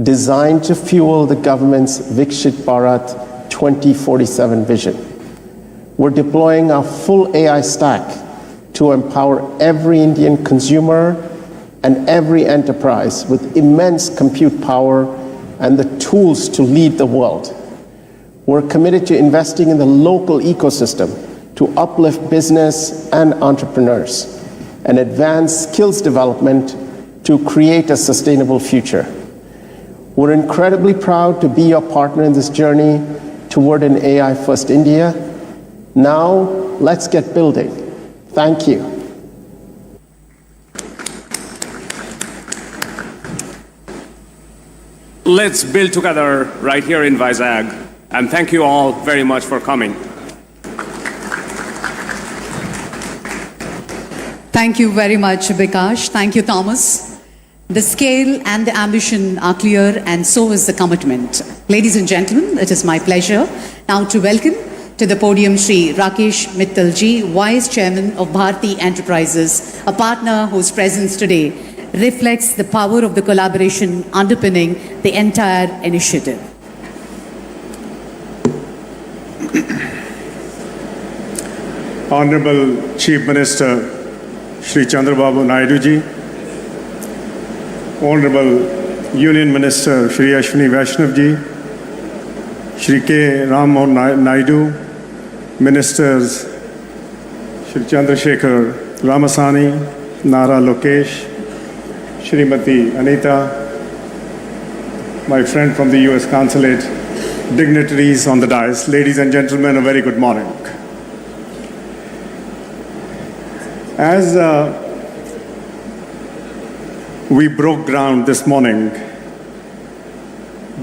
designed to fuel the government's Vikshit Bharat 2047 vision. We're deploying our full AI stack to empower every Indian consumer and every enterprise with immense compute power and the tools to lead the world. We're committed to investing in the local ecosystem to uplift business and entrepreneurs and advance skills development to create a sustainable future. We're incredibly proud to be your partner in this journey toward an AI-first India. Now, let's get building. Thank you. Let's build together right here in Vizag, and thank you all very much for coming. Thank you very much, Bikash. Thank you, Thomas. The scale and the ambition are clear, and so is the commitment. Ladies and gentlemen, it is my pleasure now to welcome to the podium Shri Rakesh Mittalji, Vice Chairman of Bharti Enterprises, a partner whose presence today reflects the power of the collaboration underpinning the entire initiative. Honorable Chief Minister Shri Chandrababu Naidu ji, Honorable Union Minister Shri Ashwini Vaishnav ji, Shri K. Ram Mohan Naidu, Ministers Shri Chandrasekhar Ramasani, Nara Lokesh, Shrimati Anita, my friend from the US Consulate, dignitaries on the dais, ladies and gentlemen, a very good morning. As we broke ground this morning,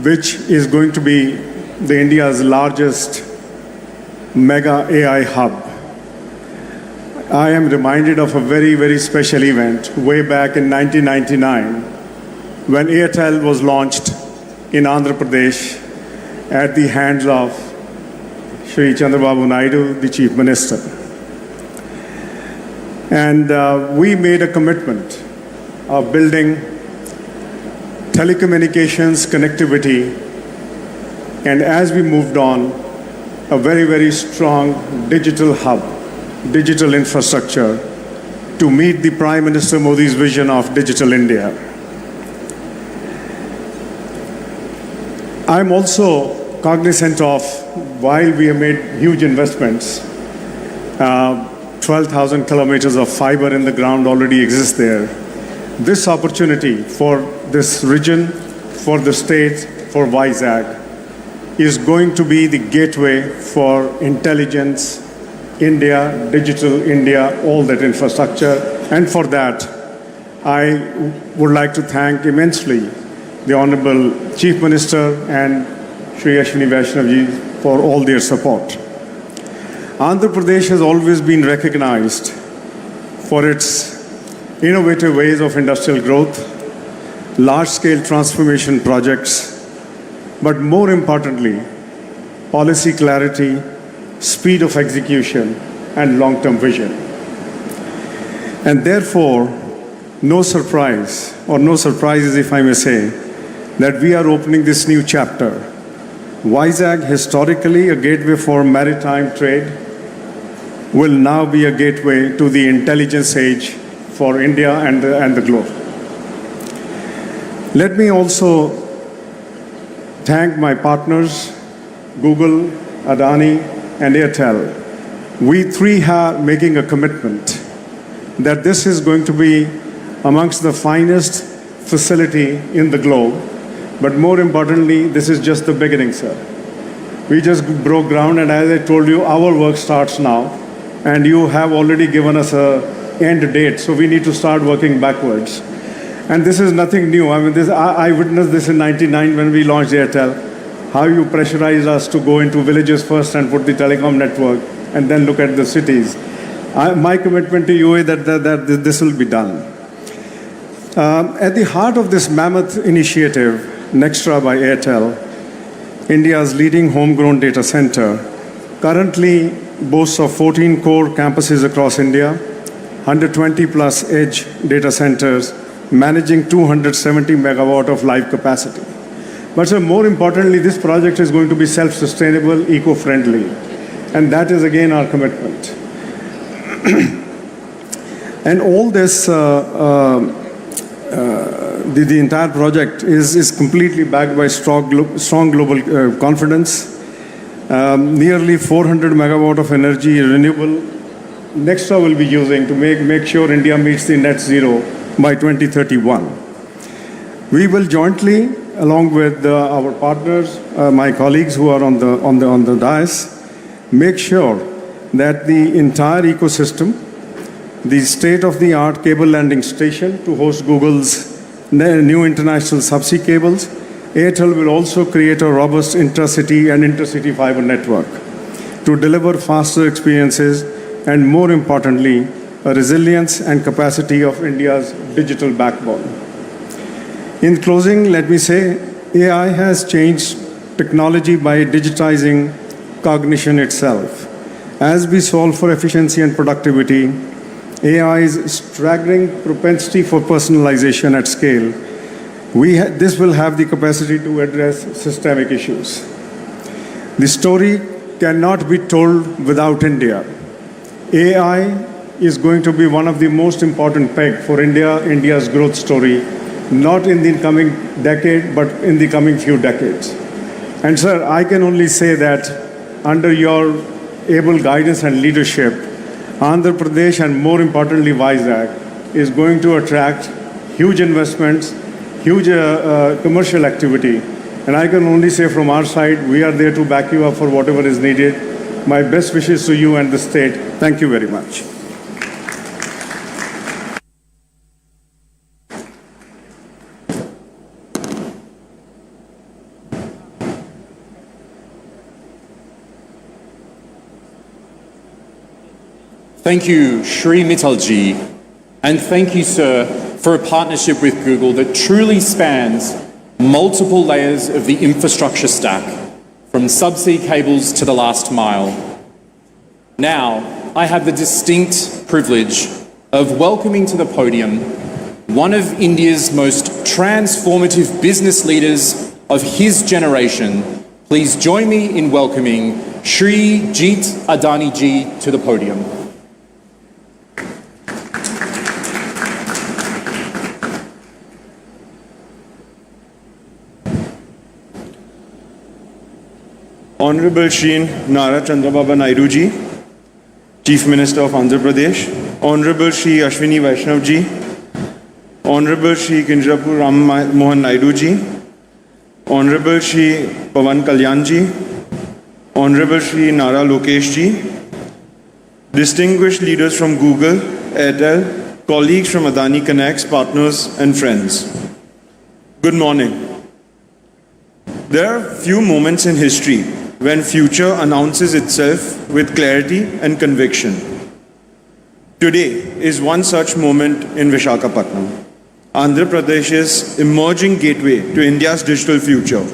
which is going to be the India's largest mega AI hub, I am reminded of a very, very special event way back in 1999 when Airtel was launched in Andhra Pradesh at the hands of Shri Chandrababu Naidu, the Chief Minister. And we made a commitment of building telecommunications connectivity, and as we moved on, a very, very strong digital hub, digital infrastructure to meet the Prime Minister Modi's vision of Digital India. I'm also cognizant of, while we have made huge investments, 12,000 kilometers of fiber in the ground already exists there. This opportunity for this region, for the state, for Vizag, is going to be the gateway for intelligence, India, digital India, all that infrastructure. And for that, I would like to thank immensely the Honorable Chief Minister and Shri Ashwini Vaishnavji for all their support. Andhra Pradesh has always been recognized for its innovative ways of industrial growth, large-scale transformation projects, but more importantly, policy clarity, speed of execution, and long-term vision. And therefore, no surprises, if I may say, that we are opening this new chapter. Vizag, historically a gateway for maritime trade, will now be a gateway to the intelligence age for India and the globe. Let me also thank my partners, Google, Adani, and Airtel. We three are making a commitment that this is going to be amongst the finest facility in the globe. But more importantly, this is just the beginning, sir. We just broke ground, and as I told you, our work starts now. And you have already given us an end date, so we need to start working backwards. And this is nothing new. I mean, I witnessed this in '99 when we launched Airtel, how you pressurized us to go into villages first and put the telecom network, and then look at the cities. My commitment to you is that this will be done. At the heart of this mammoth initiative, Nextra by Airtel, India's leading homegrown data center, currently boasts of 14 core campuses across India, 120 plus edge data centers, managing 270 megawatt of live capacity. But sir, more importantly, this project is going to be self-sustainable, eco-friendly, and that is again our commitment. And all this, the entire project is completely backed by strong global confidence. Nearly 400 megawatt of energy renewable Nextra will be using to make sure India meets the net zero by 2031. We will jointly, along with our partners, my colleagues who are on the dais, make sure that the entire ecosystem, the state-of-the-art cable landing station to host Google's new international subsea cables, Airtel will also create a robust intracity and intercity fiber network to deliver faster experiences and, more importantly, a resilience and capacity of India's digital backbone. In closing, let me say, AI has changed technology by digitizing cognition itself. As we solve for efficiency and productivity, AI's staggering propensity for personalization at scale, this will have the capacity to address systemic issues. The story cannot be told without India. AI is going to be one of the most important pegs for India's growth story, not in the coming decade, but in the coming few decades. And sir, I can only say that under your able guidance and leadership, Andhra Pradesh and more importantly Vizag is going to attract huge investments, huge commercial activity. And I can only say from our side, we are there to back you up for whatever is needed. My best wishes to you and the state. Thank you very much. Thank you, Shri Mittalji, and thank you, sir, for a partnership with Google that truly spans multiple layers of the infrastructure stack, from subsea cables to the last mile. Now, I have the distinct privilege of welcoming to the podium one of India's most transformative business leaders of his generation. Please join me in welcoming Shri Jeet Adani ji to the podium. Honorable Shri Nara Chandrababu Naidu ji, Chief Minister of Andhra Pradesh, Honorable Shri Ashwini Vaishnav ji, Honorable Shri Chandrababu Ram Mohan Naidu ji, Honorable Shri Pawan Kalyan ji, Honorable Shri Nara Lokesh ji, distinguished leaders from Google, Airtel, colleagues from Adani Connects, partners and friends. Good morning. There are few moments in history when future announces itself with clarity and conviction. Today is one such moment in Visakhapatnam, Andhra Pradesh's emerging gateway to India's digital future.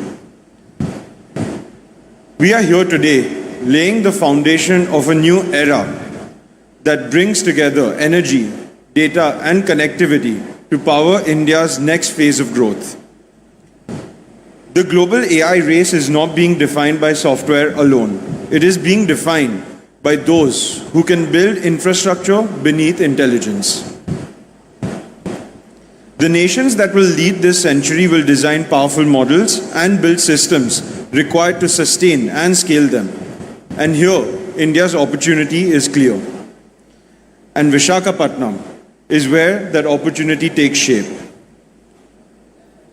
We are here today laying the foundation of a new era that brings together energy, data and connectivity to power India's next phase of growth. The global AI race is not being defined by software alone. It is being defined by those who can build infrastructure beneath intelligence. The nations that will lead this century will design powerful models and build systems required to sustain and scale them. And here, India's opportunity is clear. And Visakhapatnam is where that opportunity takes shape.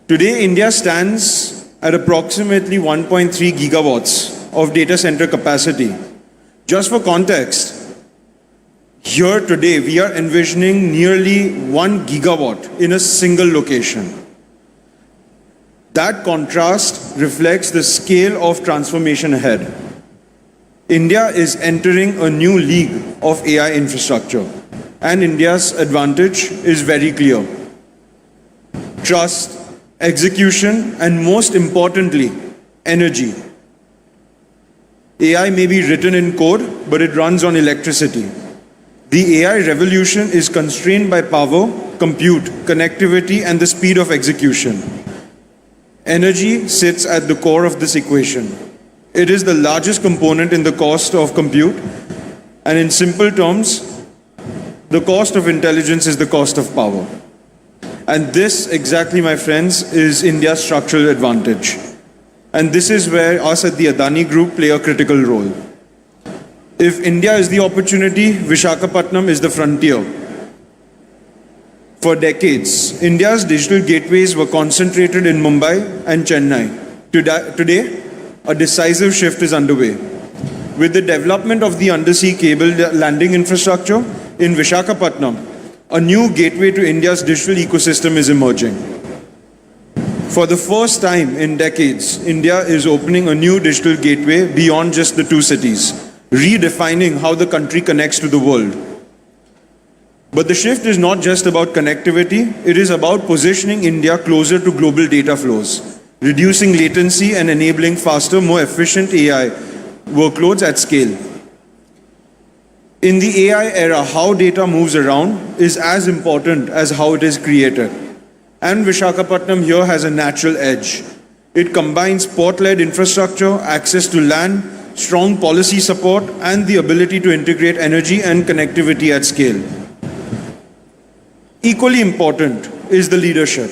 Today, India stands at approximately 1.3 gigawatts of data center capacity. Just for context, here today we are envisioning nearly 1 gigawatt in a single location. That contrast reflects the scale of transformation ahead. India is entering a new league of AI infrastructure, and India's advantage is very clear. Trust, execution, and most importantly, energy. AI may be written in code, but it runs on electricity. The AI revolution is constrained by power, compute, connectivity, and the speed of execution. Energy sits at the core of this equation. It is the largest component in the cost of compute, and in simple terms, the cost of intelligence is the cost of power. And this, exactly, my friends, is India's structural advantage. And this is where us at the Adani Group play a critical role. If India is the opportunity, Visakhapatnam is the frontier. For decades, India's digital gateways were concentrated in Mumbai and Chennai. Today, a decisive shift is underway. With the development of the undersea cable landing infrastructure in Visakhapatnam, a new gateway to India's digital ecosystem is emerging. For the first time in decades, India is opening a new digital gateway beyond just the two cities, redefining how the country connects to the world. But the shift is not just about connectivity, it is about positioning India closer to global data flows, reducing latency and enabling faster, more efficient AI workloads at scale. In the AI era, how data moves around is as important as how it is created. And Visakhapatnam here has a natural edge. It combines port-led infrastructure, access to land, strong policy support, and the ability to integrate energy and connectivity at scale. Equally important is the leadership.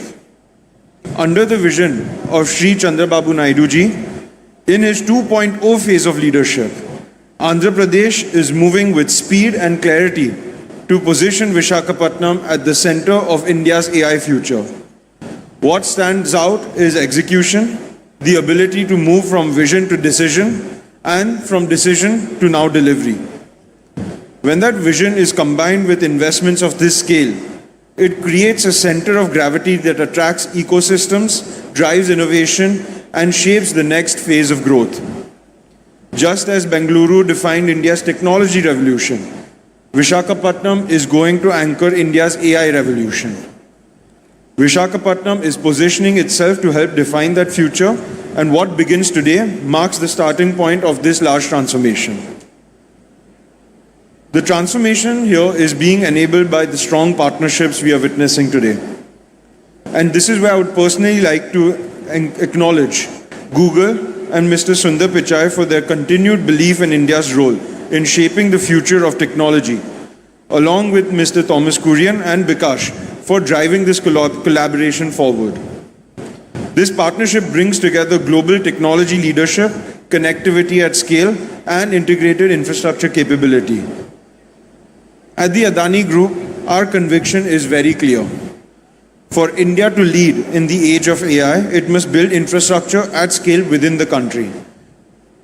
Under the vision of Shri Chandrababu Naidu ji, in his 2.0 phase of leadership, Andhra Pradesh is moving with speed and clarity to position Visakhapatnam at the center of India's AI future. What stands out is execution, the ability to move from vision to decision, and from decision to now delivery. When that vision is combined with investments of this scale, it creates a center of gravity that attracts ecosystems, drives innovation, and shapes the next phase of growth. Just as Bengaluru defined India's technology revolution, Visakhapatnam is going to anchor India's AI revolution. Visakhapatnam is positioning itself to help define that future and what begins today marks the starting point of this large transformation. The transformation here is being enabled by the strong partnerships we are witnessing today. And this is where I would personally like to acknowledge Google and Mr. Sundar Pichai for their continued belief in India's role in shaping the future of technology, along with Mr. Thomas Kurian and Bikash for driving this collaboration forward. This partnership brings together global technology leadership, connectivity at scale, and integrated infrastructure capability. At the Adani Group, our conviction is very clear. For India to lead in the age of AI, it must build infrastructure at scale within the country.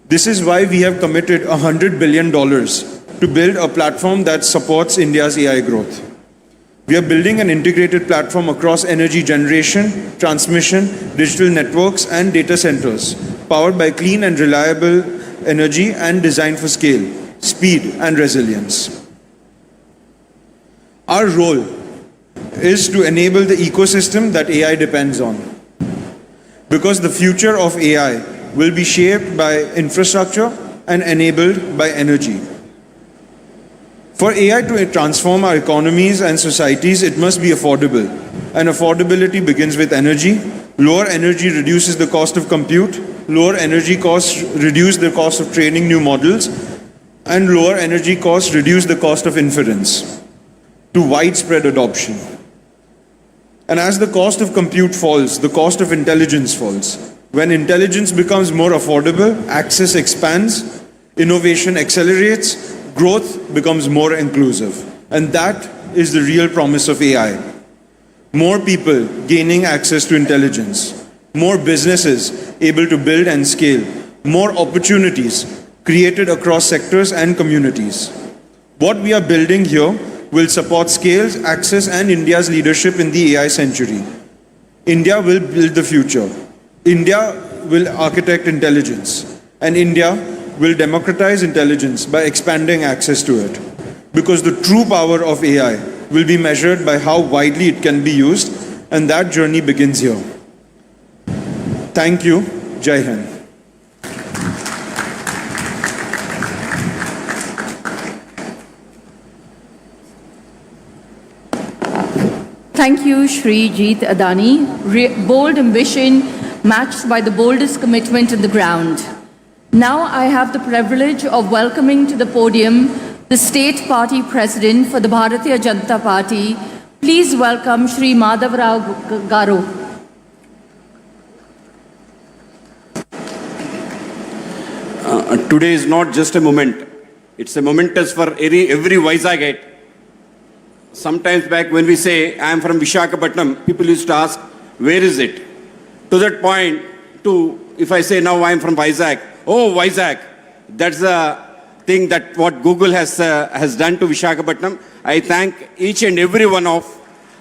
This is why we have committed $100 billion to build a platform that supports India's AI growth. We are building an integrated platform across energy generation, transmission, digital networks, and data centers, powered by clean and reliable energy and designed for scale, speed, and resilience. Our role is to enable the ecosystem that AI depends on. Because the future of AI will be shaped by infrastructure and enabled by energy. For AI to transform our economies and societies, it must be affordable. And affordability begins with energy. Lower energy reduces the cost of compute. Lower energy costs reduce the cost of training new models. And lower energy costs reduce the cost of inference to widespread adoption. And as the cost of compute falls, the cost of intelligence falls. When intelligence becomes more affordable, access expands, innovation accelerates, growth becomes more inclusive. And that is the real promise of AI. More people gaining access to intelligence, more businesses able to build and scale, more opportunities created across sectors and communities. What we are building here will support scales, access, and India's leadership in the AI century. India will build the future. India will architect intelligence. And India will democratize intelligence by expanding access to it. Because the true power of AI will be measured by how widely it can be used, and that journey begins here. Thank you. Jai Hind. Thank you, Shri Jeet Adani. Bold ambition matched by the boldest commitment on the ground. Now I have the privilege of welcoming to the podium the State Party President for the Bharatiya Janata Party. Please welcome Shri Madhav Rao Garu. Today is not just a moment. It's a momentous for every Vizagite. Sometimes back when we say, I am from Visakhapatnam, people used to ask, where is it? To that point, if I say now I am from Vizag, oh, Vizag, that's the thing that what Google has done to Visakhapatnam. I thank each and every one of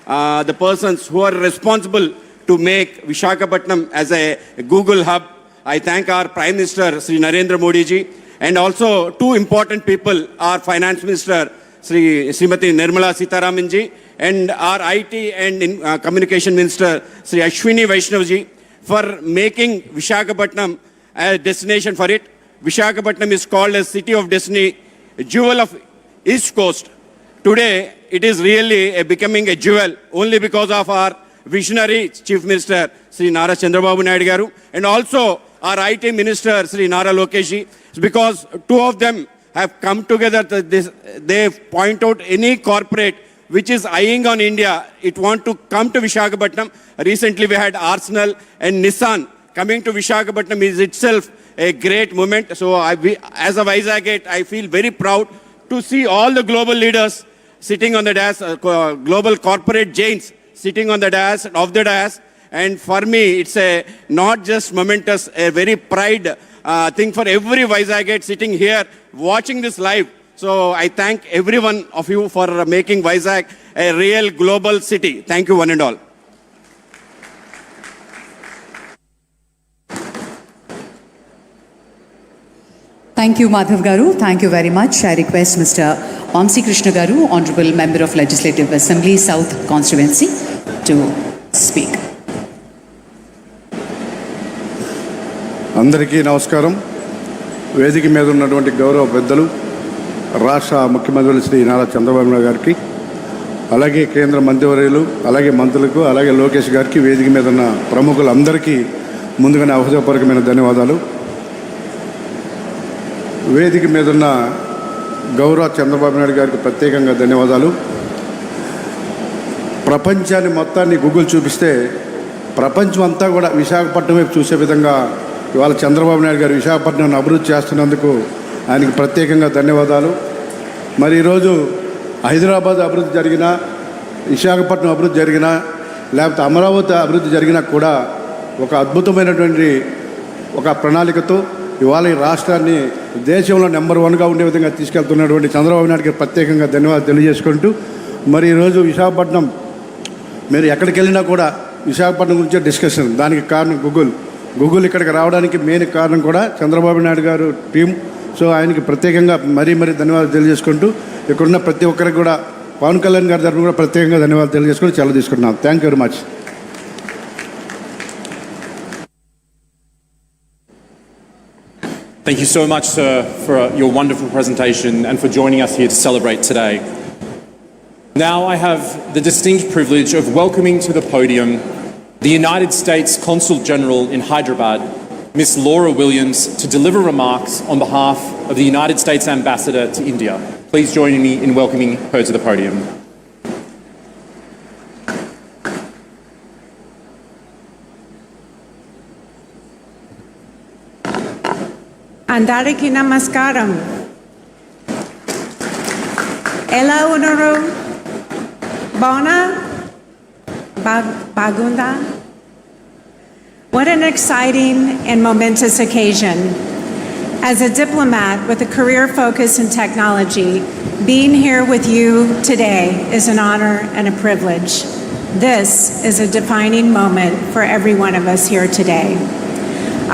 the persons who are responsible to make Visakhapatnam as a Google hub. I thank our Prime Minister, Sri Narendra Modi ji, and also two important people, our Finance Minister, Srimati Nirmala Sitharaman ji, and our IT and Communication Minister, Sri Ashwini Vaishnav ji, for making Visakhapatnam a destination for it. Visakhapatnam is called as City of Destiny, a jewel of East Coast. Today, it is really becoming a jewel only because of our visionary Chief Minister, Sri Nara Chandrababu Naidu garu, and also our IT Minister, Sri Nara Lokesh ji, because two of them have come together. They point out any corporate which is eyeing on India, it want to come to Visakhapatnam. Recently we had Arsenal and Nissan coming to Visakhapatnam is itself a great moment. So as a Vizagite, I feel very proud to see all the global leaders sitting on the dais, global corporate giants sitting on the dais, of the dais. And for me, it's a not just momentous, a very pride thing for every Vizagite sitting here watching this live. So I thank every one of you for making Vizag a real global city. Thank you one and all. Thank you, Madhav Garu. Thank you very much. I request Mr. Vamsi Krishna Garu, Honorable Member of Legislative Assembly, South Constituency, to speak. అందరికీ నమస్కారం. వేదిక మీద ఉన్నటువంటి గౌరవ పెద్దలు, రాష్ట్ర ముఖ్యమంత్రులు శ్రీ నారా చంద్రబాబు నాయుడు గారికి, అలాగే కేంద్ర మంత్రివర్యులు, అలాగే మంత్రులకు, అలాగే లోకేష్ గారికి, వేదిక మీద ఉన్న ప్రముఖులందరికీ ముందుగానే హృదయపూర్వకమైన ధన్యవాదాలు. వేదిక మీద ఉన్న గౌరవ చంద్రబాబు నాయుడు గారికి ప్రత్యేకంగా ధన్యవాదాలు. ప్రపంచాన్ని మొత్తాన్ని గూగుల్ చూపిస్తే ప్రపంచం అంతా కూడా విశాఖపట్నం వైపు చూసే విధంగా ఇవాళ చంద్రబాబు నాయుడు గారు విశాఖపట్నాన్ని అభివృద్ధి చేస్తున్నందుకు ఆయనకి ప్రత్యేకంగా ధన్యవాదాలు. మరి ఈరోజు హైదరాబాద్ అభివృద్ధి జరిగినా, విశాఖపట్నం అభివృద్ధి జరిగినా, లేకపోతే అమరావతి అభివృద్ధి జరిగినా కూడా ఒక అద్భుతమైనటువంటి ఒక ప్రణాళికతో ఇవాళ ఈ రాష్ట్రాన్ని దేశంలో నెంబర్ 1గా ఉండే విధంగా తీసుకెళ్తున్నటువంటి చంద్రబాబు నాయుడు గారికి ప్రత్యేకంగా ధన్యవాదాలు తెలియజేసుకుంటూ, మరి ఈరోజు విశాఖపట్నం మీరు ఎక్కడికి వెళ్ళినా కూడా విశాఖపట్నం గురించే డిస్కషన్. దానికి కారణం గూగుల్ ఇక్కడికి రావడానికి మెయిన్ కారణం కూడా చంద్రబాబు నాయుడు గారు టీం. సో ఆయనకి ప్రత్యేకంగా మరీ ధన్యవాదాలు తెలియజేసుకుంటూ, ఇక్కడున్న ప్రతి ఒక్కరికి కూడా పవన్ కళ్యాణ్ గారి తరఫున కూడా ప్రత్యేకంగా ధన్యవాదాలు తెలియజేసుకుంటూ సెలవు తీసుకుంటున్నాం. Thank you very much. Thank you so much, sir, for your wonderful presentation and for joining us here to celebrate today. Now I have the distinct privilege of welcoming to the podium the United States Consul General in Hyderabad, Miss Laura Williams, to deliver remarks on behalf of the United States Ambassador to India. Please join me in welcoming her to the podium. Andariki namaskaram. Ela unaru bona bagunda. What an exciting and momentous occasion. As a diplomat with a career focus in technology, being here with you today is an honor and a privilege. This is a defining moment for every one of us here today.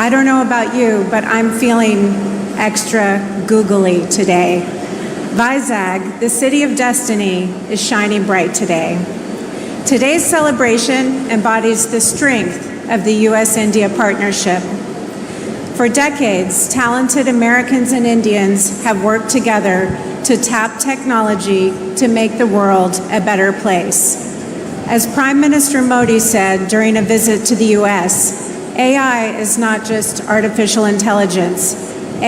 I don't know about you, but I'm feeling extra googly today. Vizag, the city of destiny, is shining bright today. Today's celebration embodies the strength of the U.S.-India partnership. For decades, talented Americans and Indians have worked together to tap technology to make the world a better place. As Prime Minister Modi said during a visit to the U.S., AI is not just artificial intelligence.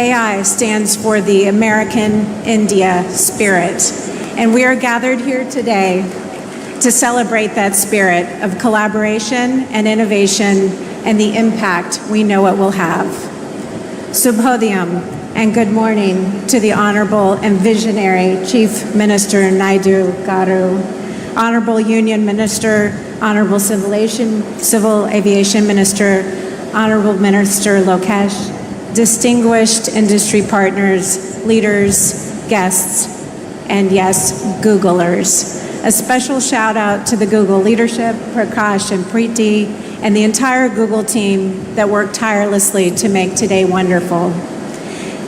AI stands for the American India spirit. And we are gathered here today to celebrate that spirit of collaboration and innovation and the impact we know it will have. Subhodhyam and good morning to the Honorable and Visionary Chief Minister Naidu Garu, Honorable Union Minister, Honorable Civil Aviation Minister, Honorable Minister Lokesh, distinguished industry partners, leaders, guests, and yes, Googlers. A special shout out to the Google leadership, Prakash and Preeti, and the entire Google team that worked tirelessly to make today wonderful.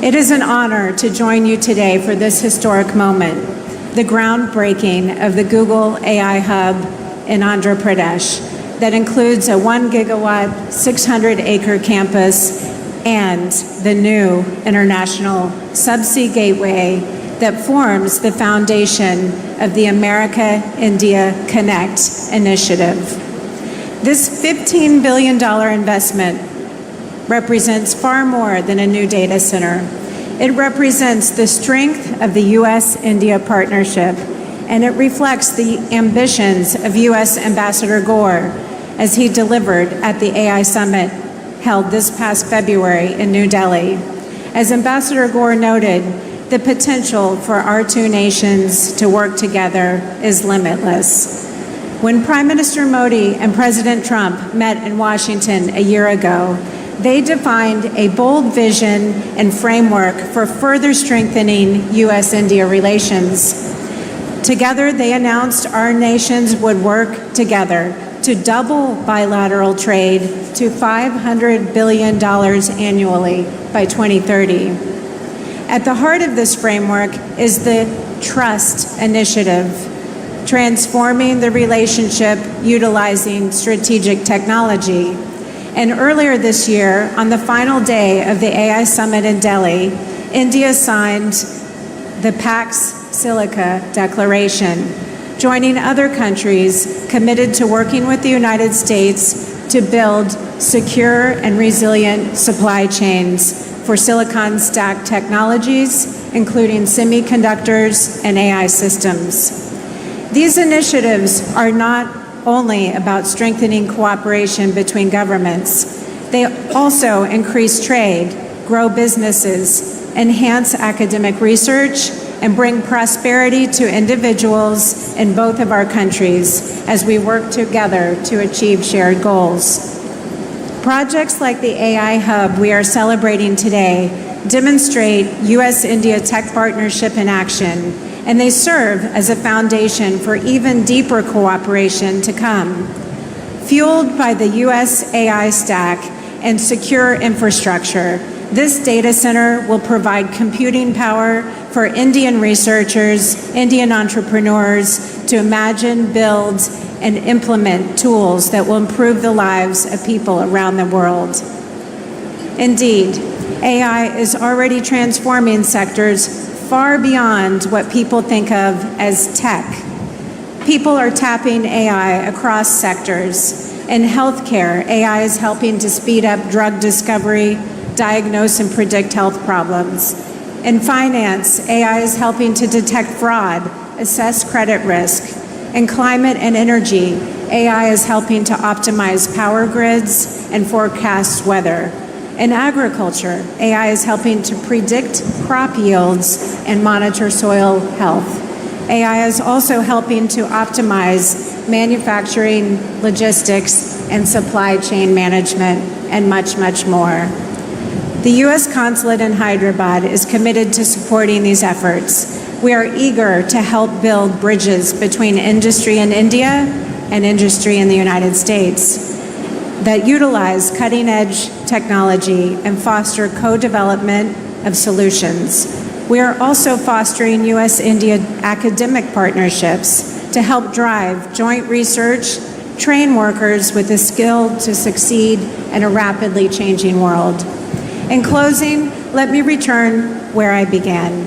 It is an honor to join you today for this historic moment, the groundbreaking of the Google AI Hub in Andhra Pradesh that includes a 1 gigawatt, 600-acre campus and the new international subsea gateway that forms the foundation of the America-India Connect initiative. This $15 billion investment represents far more than a new data center. It represents the strength of the U.S.-India partnership, and it reflects the ambitions of U.S. Ambassador Gore as he delivered at the AI Summit held this past February in New Delhi. As Ambassador Gore noted, the potential for our two nations to work together is limitless. When Prime Minister Modi and President Trump met in Washington a year ago, they defined a bold vision and framework for further strengthening U.S.-India relations. Together, they announced our nations would work together to double bilateral trade to $500 billion annually by 2030. At the heart of this framework is the Trust Initiative, transforming the relationship utilizing strategic technology. And earlier this year, on the final day of the AI Summit in Delhi, India signed the Pax Silica Declaration, joining other countries committed to working with the United States to build secure and resilient supply chains for silicon stack technologies, including semiconductors and AI systems. These initiatives are not only about strengthening cooperation between governments, they also increase trade, grow businesses, enhance academic research, and bring prosperity to individuals in both of our countries as we work together to achieve shared goals. Projects like the AI Hub we are celebrating today demonstrate U.S.-India tech partnership in action, and they serve as a foundation for even deeper cooperation to come. Fueled by the U.S. AI stack and secure infrastructure, this data center will provide computing power for Indian researchers, Indian entrepreneurs to imagine, build, and implement tools that will improve the lives of people around the world. Indeed, AI is already transforming sectors far beyond what people think of as tech. People are tapping AI across sectors. In healthcare, AI is helping to speed up drug discovery, diagnose and predict health problems. In finance, AI is helping to detect fraud, assess credit risk. In climate and energy, AI is helping to optimize power grids and forecast weather. In agriculture, AI is helping to predict crop yields and monitor soil health. AI is also helping to optimize manufacturing, logistics, and supply chain management, and much, much more. The U.S. Consulate in Hyderabad is committed to supporting these efforts. We are eager to help build bridges between industry in India and industry in the United States that utilize cutting-edge technology and foster co-development of solutions. We are also fostering U.S.-India academic partnerships to help drive joint research, train workers with the skill to succeed in a rapidly changing world. In closing, let me return where I began.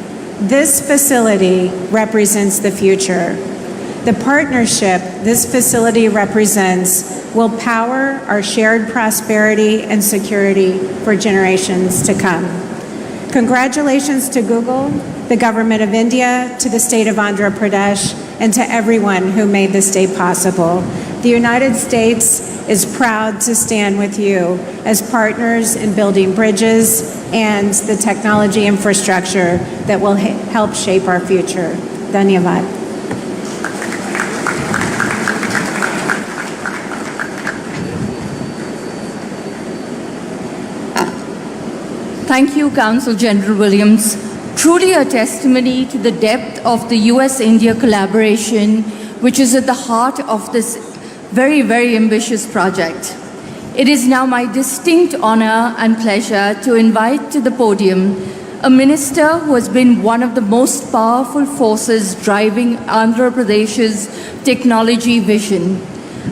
This facility represents the future. The partnership this facility represents will power our shared prosperity and security for generations to come. Congratulations to Google, the government of India, to the state of Andhra Pradesh, and to everyone who made this day possible. The United States is proud to stand with you as partners in building bridges and the technology infrastructure that will help shape our future. Dhanyavad. Thank you, Counsel General Williams. Truly a testimony to the depth of the US-India collaboration, which is at the heart of this very, very ambitious project. It is now my distinct honor and pleasure to invite to the podium a minister who has been one of the most powerful forces driving Andhra Pradesh's technology vision,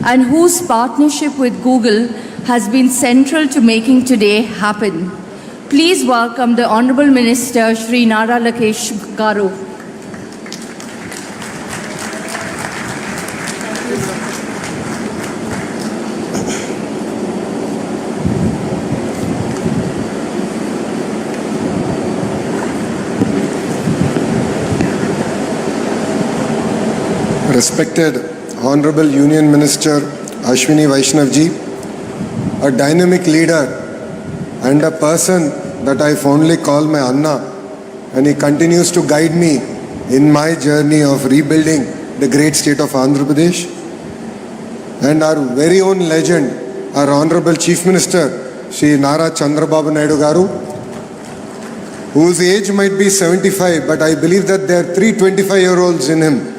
and whose partnership with Google has been central to making today happen. Please welcome the Honorable Minister, Shri Nara Lakesh Garu. Respected Honorable Union Minister Ashwini Vaishnav ji, a dynamic leader and a person that I fondly call my Anna, and he continues to guide me in my journey of rebuilding the great state of Andhra Pradesh. And our very own legend, our Honorable Chief Minister, Shri Nara Chandrababu Naidu Garu, whose age might be 75, but I believe that there are 3 25-year-olds in him.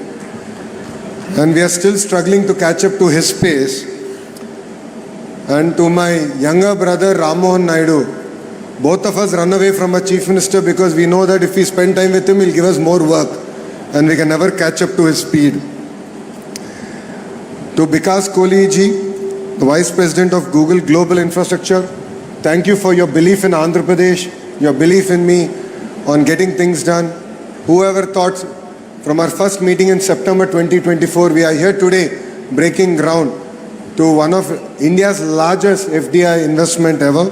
And we are still struggling to catch up to his pace. And to my younger brother Rammohan Naidu, both of us run away from a chief minister because we know that if we spend time with him, he'll give us more work and we can never catch up to his speed. To Bikas Kohli ji, the Vice President of Google Global Infrastructure, thank you for your belief in Andhra Pradesh, your belief in me on getting things done. Whoever thought from our first meeting in September 2024, we are here today breaking ground to one of India's largest FDI investment ever.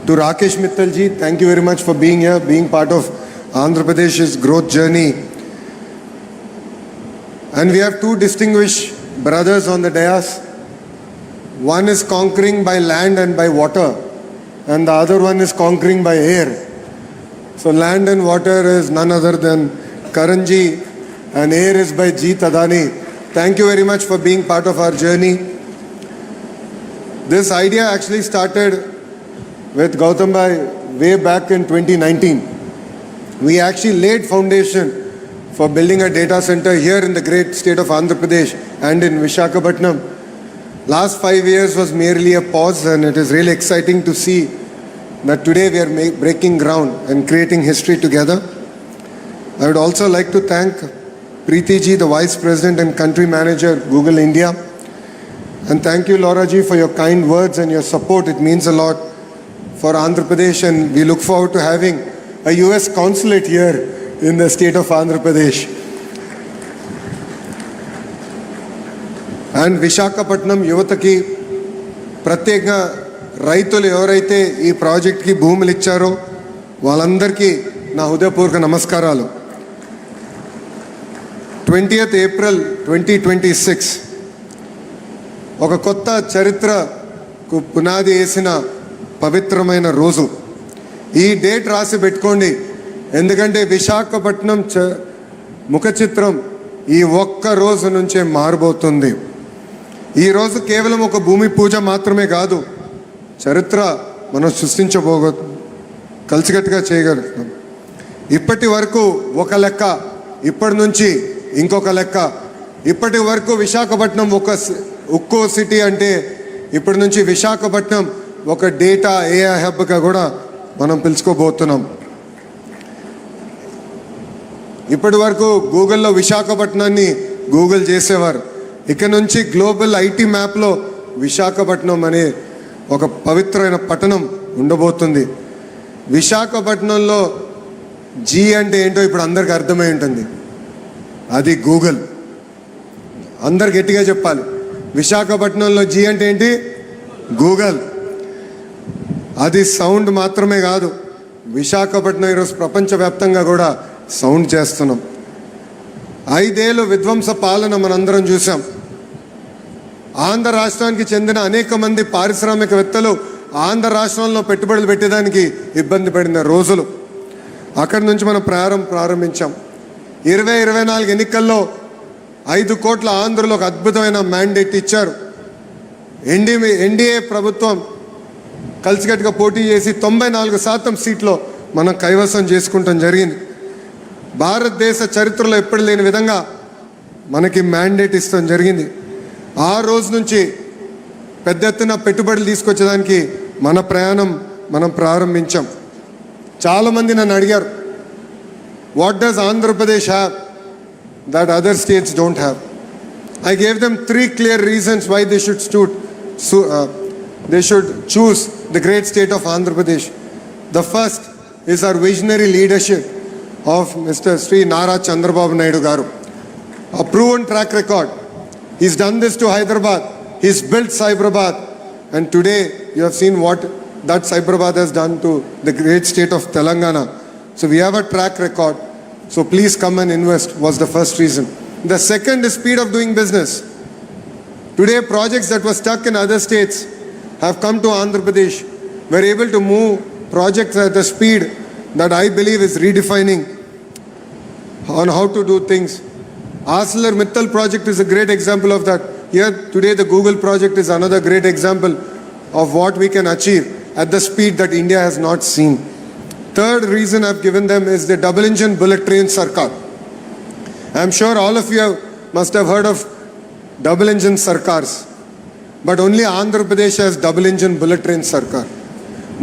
To Rakesh Mittalji, thank you very much for being here, being part of Andhra Pradesh's growth journey. And we have two distinguished brothers on the dais. One is conquering by land and by water, and the other one is conquering by air. So land and water is none other than Karanji, and air is by Jeet Adani. Thank you very much for being part of our journey. This idea actually started with Gautam Bhai way back in 2019. We actually laid foundation for building a data center here in the great state of Andhra Pradesh and in Visakhapatnam. Last 5 years was merely a pause, and it is really exciting to see that today we are breaking ground and creating history together. I would also like to thank Preeti ji, the Vice President and Country Manager, Google India. And thank you, Laura ji, for your kind words and your support. It means a lot for Andhra Pradesh, and we look forward to having a US consulate here in the state of Andhra Pradesh. And Visakhapatnam యువతకి ప్రత్యేకంగా రైతులు ఎవరైతే ఈ ప్రాజెక్ట్కి భూములు ఇచ్చారో వాళ్ళందరికీ నా హృదయపూర్వక నమస్కారాలు. 20th April 2026 ఒక కొత్త చరిత్రకు పునాది వేసిన పవిత్రమైన రోజు. ఈ డేట్ రాసి పెట్టుకోండి, ఎందుకంటే విశాఖపట్నం ముఖ చిత్రం ఈ ఒక్క రోజు నుంచే మారబోతుంది. ఈ రోజు కేవలం ఒక భూమి పూజ మాత్రమే కాదు, చరిత్ర మనం కలిసికట్టుగా చేయగలుగుతాం. ఇప్పటి వరకు ఒక లెక్క, ఇప్పటి నుంచి ఇంకొక లెక్క. ఇప్పటి వరకు విశాఖపట్నం ఒక ఉక్కో సిటీ అంటే ఇప్పటి నుంచి విశాఖపట్నం ఒక డేటా ఏఐ హబ్గా కూడా మనం పిలుచుకోబోతున్నాం. ఇప్పటి వరకు గూగుల్లో విశాఖపట్నాన్ని గూగుల్ చేసేవారు. ఇక నుంచి గ్లోబల్ ఐటీ మ్యాప్లో విశాఖపట్నం అనే ఒక పవిత్రమైన పట్టణం ఉండబోతుంది. విశాఖపట్నంలో జీ అంటే ఏంటో ఇప్పుడు అందరికి అర్థమై ఉంటుంది, అది గూగుల్. అందరు గట్టిగా చెప్పాలి, విశాఖపట్నంలో జీ అంటే ఏంటి? గూగుల్. అది సౌండ్ మాత్రమే కాదు, విశాఖపట్నం ఈరోజు ప్రపంచవ్యాప్తంగా కూడా సౌండ్ చేస్తున్నాం. 5 ఏళ్ళు విధ్వంస పాలన మనందరం చూసాం. ఆంధ్ర రాష్ట్రానికి చెందిన అనేక మంది పారిశ్రామికవేత్తలు ఆంధ్ర రాష్ట్రంలో పెట్టుబడులు పెట్టేదానికి ఇబ్బంది పడిన రోజులు. అక్కడి నుంచి మనం ప్రారంభించాం. 2024 ఎన్నికల్లో 5 కోట్ల ఆంధ్రులు ఒక అద్భుతమైన మ్యాండేట్ ఇచ్చారు. ఎన్డీఏ ప్రభుత్వం కలిసికట్టుగా పోటీ చేసి 94% సీట్లో మనం కైవసం చేసుకుంటాం జరిగింది. భారతదేశ చరిత్రలో ఎప్పుడు లేని విధంగా మనకి మ్యాండేట్ ఇస్తాం జరిగింది. ఆ రోజు నుంచి పెద్ద ఎత్తున పెట్టుబడులు తీసుకొచ్చేదానికి మన ప్రయాణం మనం ప్రారంభించాం. చాలామంది నన్ను అడిగారు, what does Andhra Pradesh have that other states don't have? I gave them 3 clear reasons why they should choose the great state of Andhra Pradesh. The first is our visionary leadership of Mr. Sri Nara Chandrababu Naidu Garu. A proven track record. He's done this to Hyderabad. He's built Cyberabad. And today you have seen what that Cyberabad has done to the great state of Telangana. So we have a track record. So please come and invest was the first reason. The second is speed of doing business. Today projects that were stuck in other states have come to Andhra Pradesh. We're able to move projects at the speed that I believe is redefining on how to do things. ArcelorMittal project is a great example of that. Here today the Google project is another great example of what we can achieve at the speed that India has not seen. Third reason I've given them is the double engine bullet train Sarkar. I'm sure all of you must have heard of double engine Sarkars, but only Andhra Pradesh has double engine bullet train Sarkar.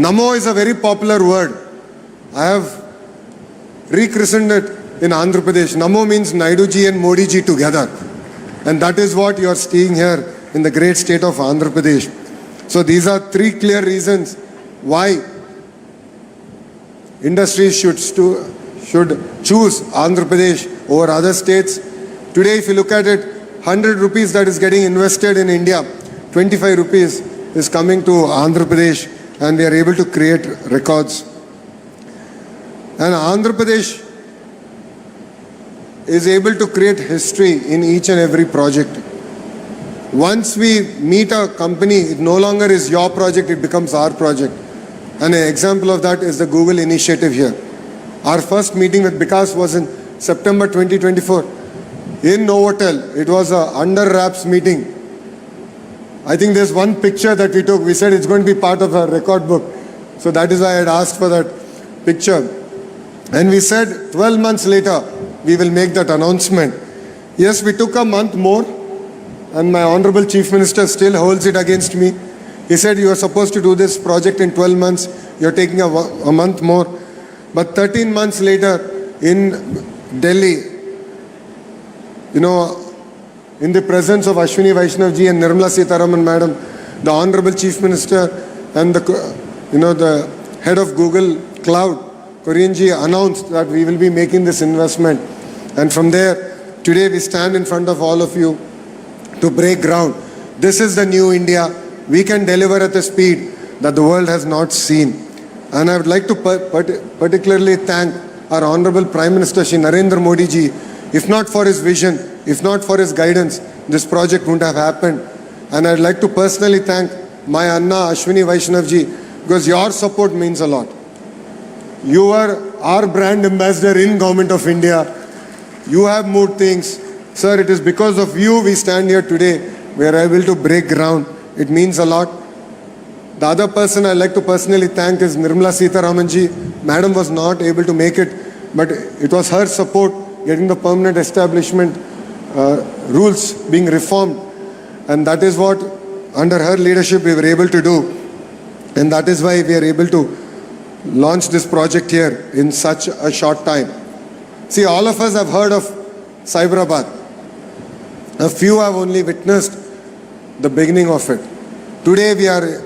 Namo is a very popular word. I have rechristened it in Andhra Pradesh. Namo means Naidu ji and Modi ji together, and that is what you are seeing here in the great state of Andhra Pradesh. So these are three clear reasons why industries should choose Andhra Pradesh over other states. Today, if you look at it, 100 rupees that is getting invested in India, 25 rupees is coming to Andhra Pradesh, and we are able to create records. And Andhra Pradesh is able to create history in each and every project. Once we meet a company, it no longer is your project, it becomes our project. And an example of that is the Google initiative here. Our first meeting with Vikas was in September 2024 in Novotel. It was a under wraps meeting. I think there's one picture that we took. We said it's going to be part of our record book. So that is why I had asked for that picture. And we said 12 months later, we will make that announcement. Yes, we took a month more, and my Honorable Chief Minister still holds it against me. He said, you are supposed to do this project in 12 months. You're taking a month more. But 13 months later, in Delhi, in the presence of Ashwini Vaishnav ji and Nirmala Sitharaman madam, the Honorable Chief Minister and the head of Google Cloud, Korean ji, announced that we will be making this investment. And from there, today we stand in front of all of you to break ground. This is the new India. We can deliver at a speed that the world has not seen. And I would like to particularly thank our Honorable Prime Minister Shri Narendra Modi ji. If not for his vision, if not for his guidance, this project wouldn't have happened. And I'd like to personally thank my Anna Ashwini Vaishnav ji, because your support means a lot. You are our brand ambassador in Government of India. You have moved things. Sir, it is because of you we stand here today. We are able to break ground. It means a lot. The other person I'd like to personally thank is Nirmala Sitharaman ji. Madam was not able to make it, but it was her support getting the permanent establishment rules being reformed. And that is what, under her leadership, we were able to do. And that is why we are able to launch this project here in such a short time. See, all of us have heard of Cyberabad. A few have only witnessed the beginning of it. Today we are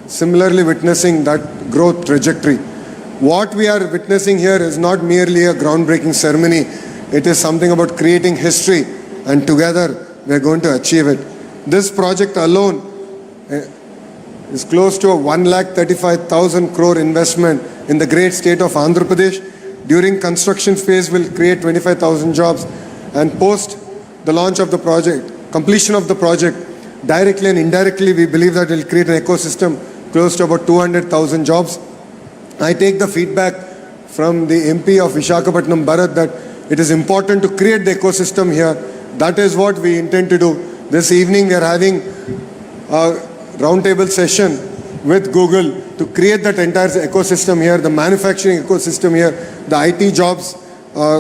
similarly witnessing that growth trajectory. What we are witnessing here is not merely a groundbreaking ceremony. It is something about creating history, and together we are going to achieve it. This project alone is close to a 1,35,000 crore investment in the great state of Andhra Pradesh. During construction phase will create 25,000 jobs, and post the launch of the project, completion of the project, directly and indirectly we believe that it will create an ecosystem close to about 200,000 jobs. I take the feedback from the MP of Visakhapatnam Bharat that it is important to create the ecosystem here. That is what we intend to do. This evening we are having a roundtable session with Google to create that entire ecosystem here, the manufacturing ecosystem here, the IT jobs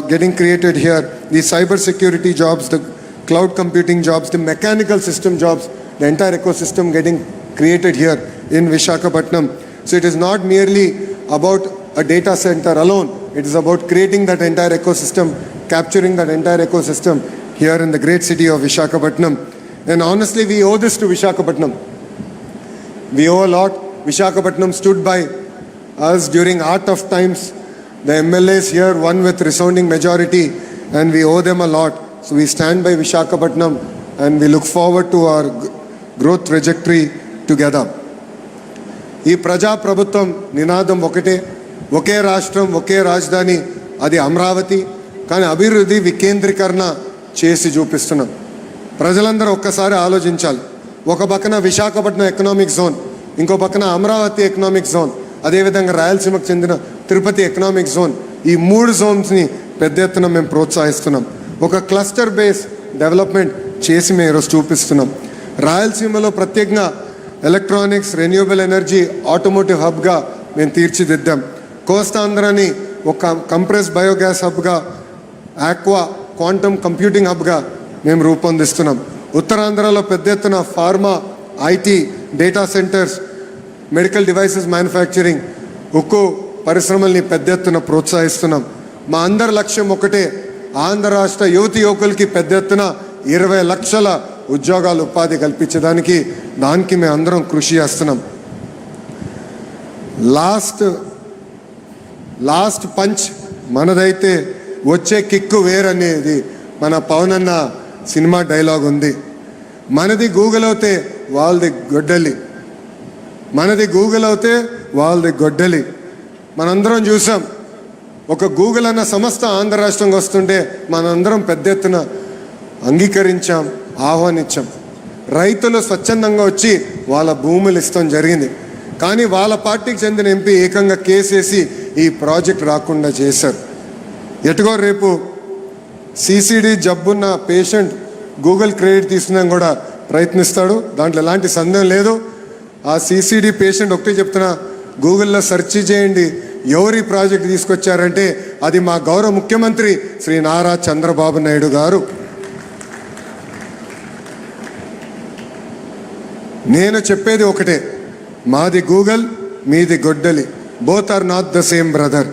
getting created here, the cyber security jobs, the cloud computing jobs, the mechanical system jobs, the entire ecosystem getting created here in Visakhapatnam. So it is not merely about a data center alone. It is about creating that entire ecosystem, capturing that entire ecosystem here in the great city of Visakhapatnam. And honestly, we owe this to Visakhapatnam. We owe a lot. Visakhapatnam stood by us during our tough times. The MLAs here won with resounding majority, and we owe them a lot. So we stand by Visakhapatnam, and we look forward to our growth trajectory together. ఈ ప్రజాప్రభుత్వం నినాదం ఒకటే, ఒకే రాష్ట్రం ఒకే రాజధాని, అది అమరావతి. కానీ అభివృద్ధి వికేంద్రీకరణ చేసి చూపిస్తున్నాం. ప్రజలందరూ ఒక్కసారి ఆలోచించాలి. ఒక పక్కన విశాఖపట్నం ఎకనామిక్ జోన్, ఇంకో పక్కన అమరావతి ఎకనామిక్ జోన్, అదేవిధంగా రాయలసీమకు చెందిన తిరుపతి ఎకనామిక్ జోన్. ఈ 3 జోన్స్ని పెద్ద ఎత్తున మేము ప్రోత్సహిస్తున్నాం. ఒక క్లస్టర్ బేస్ డెవలప్మెంట్ చేసి మేము ఈరోజు చూపిస్తున్నాం. రాయలసీమలో ప్రత్యేకంగా ఎలక్ట్రానిక్స్, రెన్యూవబుల్ ఎనర్జీ, ఆటోమోటివ్ హబ్గా మేము తీర్చిదిద్దాం. కోస్తాంధ్రని ఒక కంప్రెస్ బయోగ్యాస్ హబ్గా, ఆక్వా క్వాంటమ్ కంప్యూటింగ్ హబ్గా మేము రూపొందిస్తున్నాం. ఉత్తరాంధ్రలో పెద్ద ఎత్తున pharma, IT, data centres, medical devices manufacturing, ఉక్కు పరిశ్రమల్ని పెద్ద ఎత్తున ప్రోత్సహిస్తున్నాం. మా అందరి లక్ష్యం ఒకటే, ఆంధ్ర రాష్ట్ర యువతి యువకులకి పెద్ద ఎత్తున 20 లక్షల ఉద్యోగాలు ఉపాధి కల్పించడానికి దానికి మేము అందరం కృషి చేస్తున్నాం. లాస్ట్ పంచ్ మనదైతే వచ్చే కిక్కు వేరనేది మన పవన్ అన్న సినిమా డైలాగ్ ఉంది. మనది గూగుల్ అవుతే వాళ్ళది గొడ్డలి, మనది గూగుల్ అవుతే వాళ్ళది గొడ్డలి. మనందరం చూసాం, ఒక గూగుల్ అన్న సంస్థ ఆంధ్ర రాష్ట్రంకి వస్తుంటే మనందరం పెద్ద ఎత్తున అంగీకరించాం, ఆహ్వానించాం. రైతులు స్వచ్ఛందంగా వచ్చి వాళ్ళ భూములు ఇస్తాం జరిగింది. కానీ వాళ్ళ పార్టీకి చెందిన ఎంపీ ఏకంగా కేసేసి ఈ ప్రాజెక్ట్ రాకుండా చేశారు. ఎటుగో రేపు సిసిడి జబ్బున్న పేషెంట్ గూగుల్ క్రెడిట్ తీసుకున్నా కూడా ప్రయత్నిస్తాడు, దాంట్లో ఎలాంటి సందేహం లేదు. ఆ సిసిడి పేషెంట్ ఒకటే చెప్తున్నా, గూగుల్లో సెర్చ్ చేయండి ఎవరి ప్రాజెక్ట్ తీసుకొచ్చారంటే అది మా గౌరవ ముఖ్యమంత్రి శ్రీ నారా చంద్రబాబు నాయుడు గారు. నేను చెప్పేది ఒకటే, మాది గూగుల్, మీది గొడ్డలి. Both are not the same brother.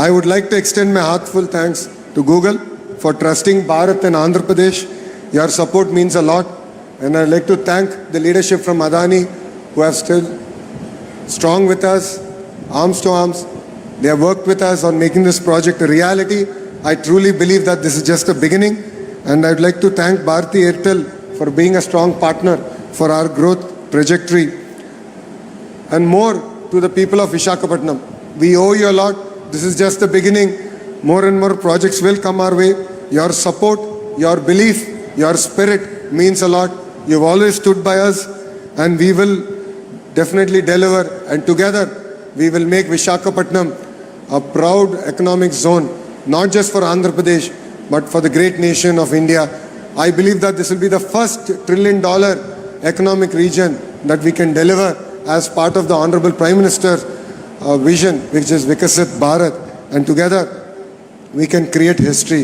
I would like to extend my heartfelt thanks to Google for trusting Bharat and Andhra Pradesh. Your support means a lot, and I'd like to thank the leadership from Adani who have still strong with us, arms to arms. They have worked with us on making this project a reality. I truly believe that this is just a beginning, and I'd like to thank Bharti Airtel for being a strong partner for our growth trajectory. And more to the people of Visakhapatnam, we owe you a lot. This is just the beginning. More and more projects will come our way. Your support, your belief, your spirit means a lot. You've always stood by us, and we will definitely deliver. And together, we will make Visakhapatnam a proud economic zone, not just for Andhra Pradesh, but for the great nation of India. I believe that this will be the first $1 trillion economic region that we can deliver as part of the Honorable Prime Minister's vision, which is Vikasit Bharat, and together we can create history.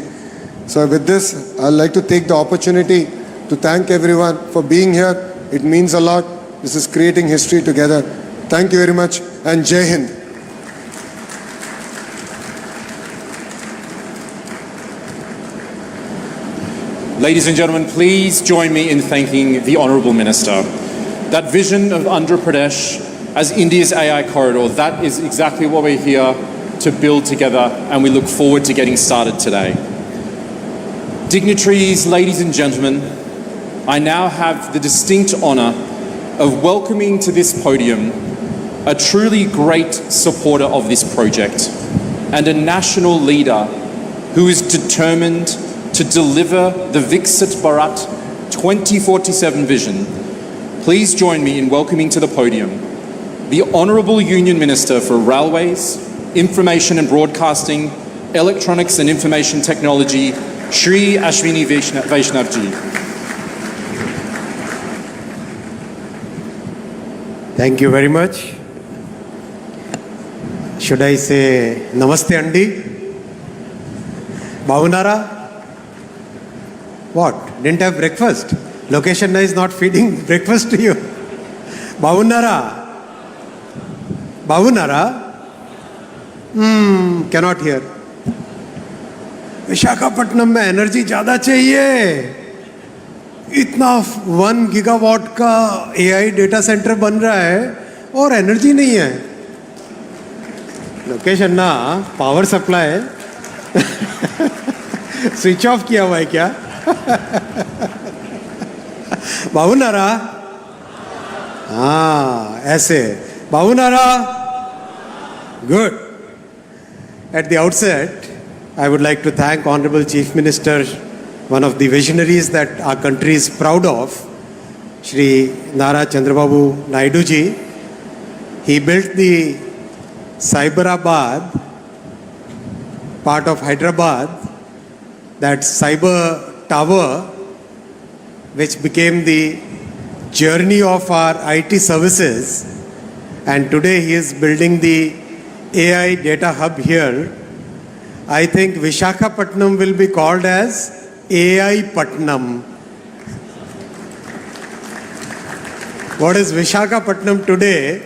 So with this, I'd like to take the opportunity to thank everyone for being here. It means a lot. This is creating history together. Thank you very much, and Jai Hind. Ladies and gentlemen, please join me in thanking the Honourable Minister. That vision of Andhra Pradesh as India's AI corridor, that is exactly what we're here to build together, and we look forward to getting started today. Dignitaries, ladies and gentlemen, I now have the distinct honour of welcoming to this podium a truly great supporter of this project and a national leader who is determined to deliver the Viksit Bharat 2047 vision. Please join me in welcoming to the podium the Honourable Union Minister for Railways, Information and Broadcasting, Electronics and Information Technology, Shri Ashwini Vaishnav ji. Thank you very much. Should I say Namaste Andi? Bhavunara? What? Didn't have breakfast? Location is not feeding breakfast to you. Bhavunara? Bhavunara? Cannot hear. Visakhapatnam में energy ज़्यादा चाहिए. इतना 1 gigawatt का AI data centre बन रहा है और energy नहीं है. लोकेशन ना पावर सप्लाई स्विच ऑफ किया हुआ है क्या? बाबूनारा? हाँ ऐसे. बाबूनारा? Good. At the outset, I would like to thank Honorable Chief Minister, one of the visionaries that our country is proud of, Shri Nara Chandrababu Naidu ji. He built the Cyberabad, part of Hyderabad, that cyber tower, which became the journey of our IT services. And today he is building the AI data hub here. I think Visakhapatnam will be called as AI Patnam. What is Visakhapatnam today?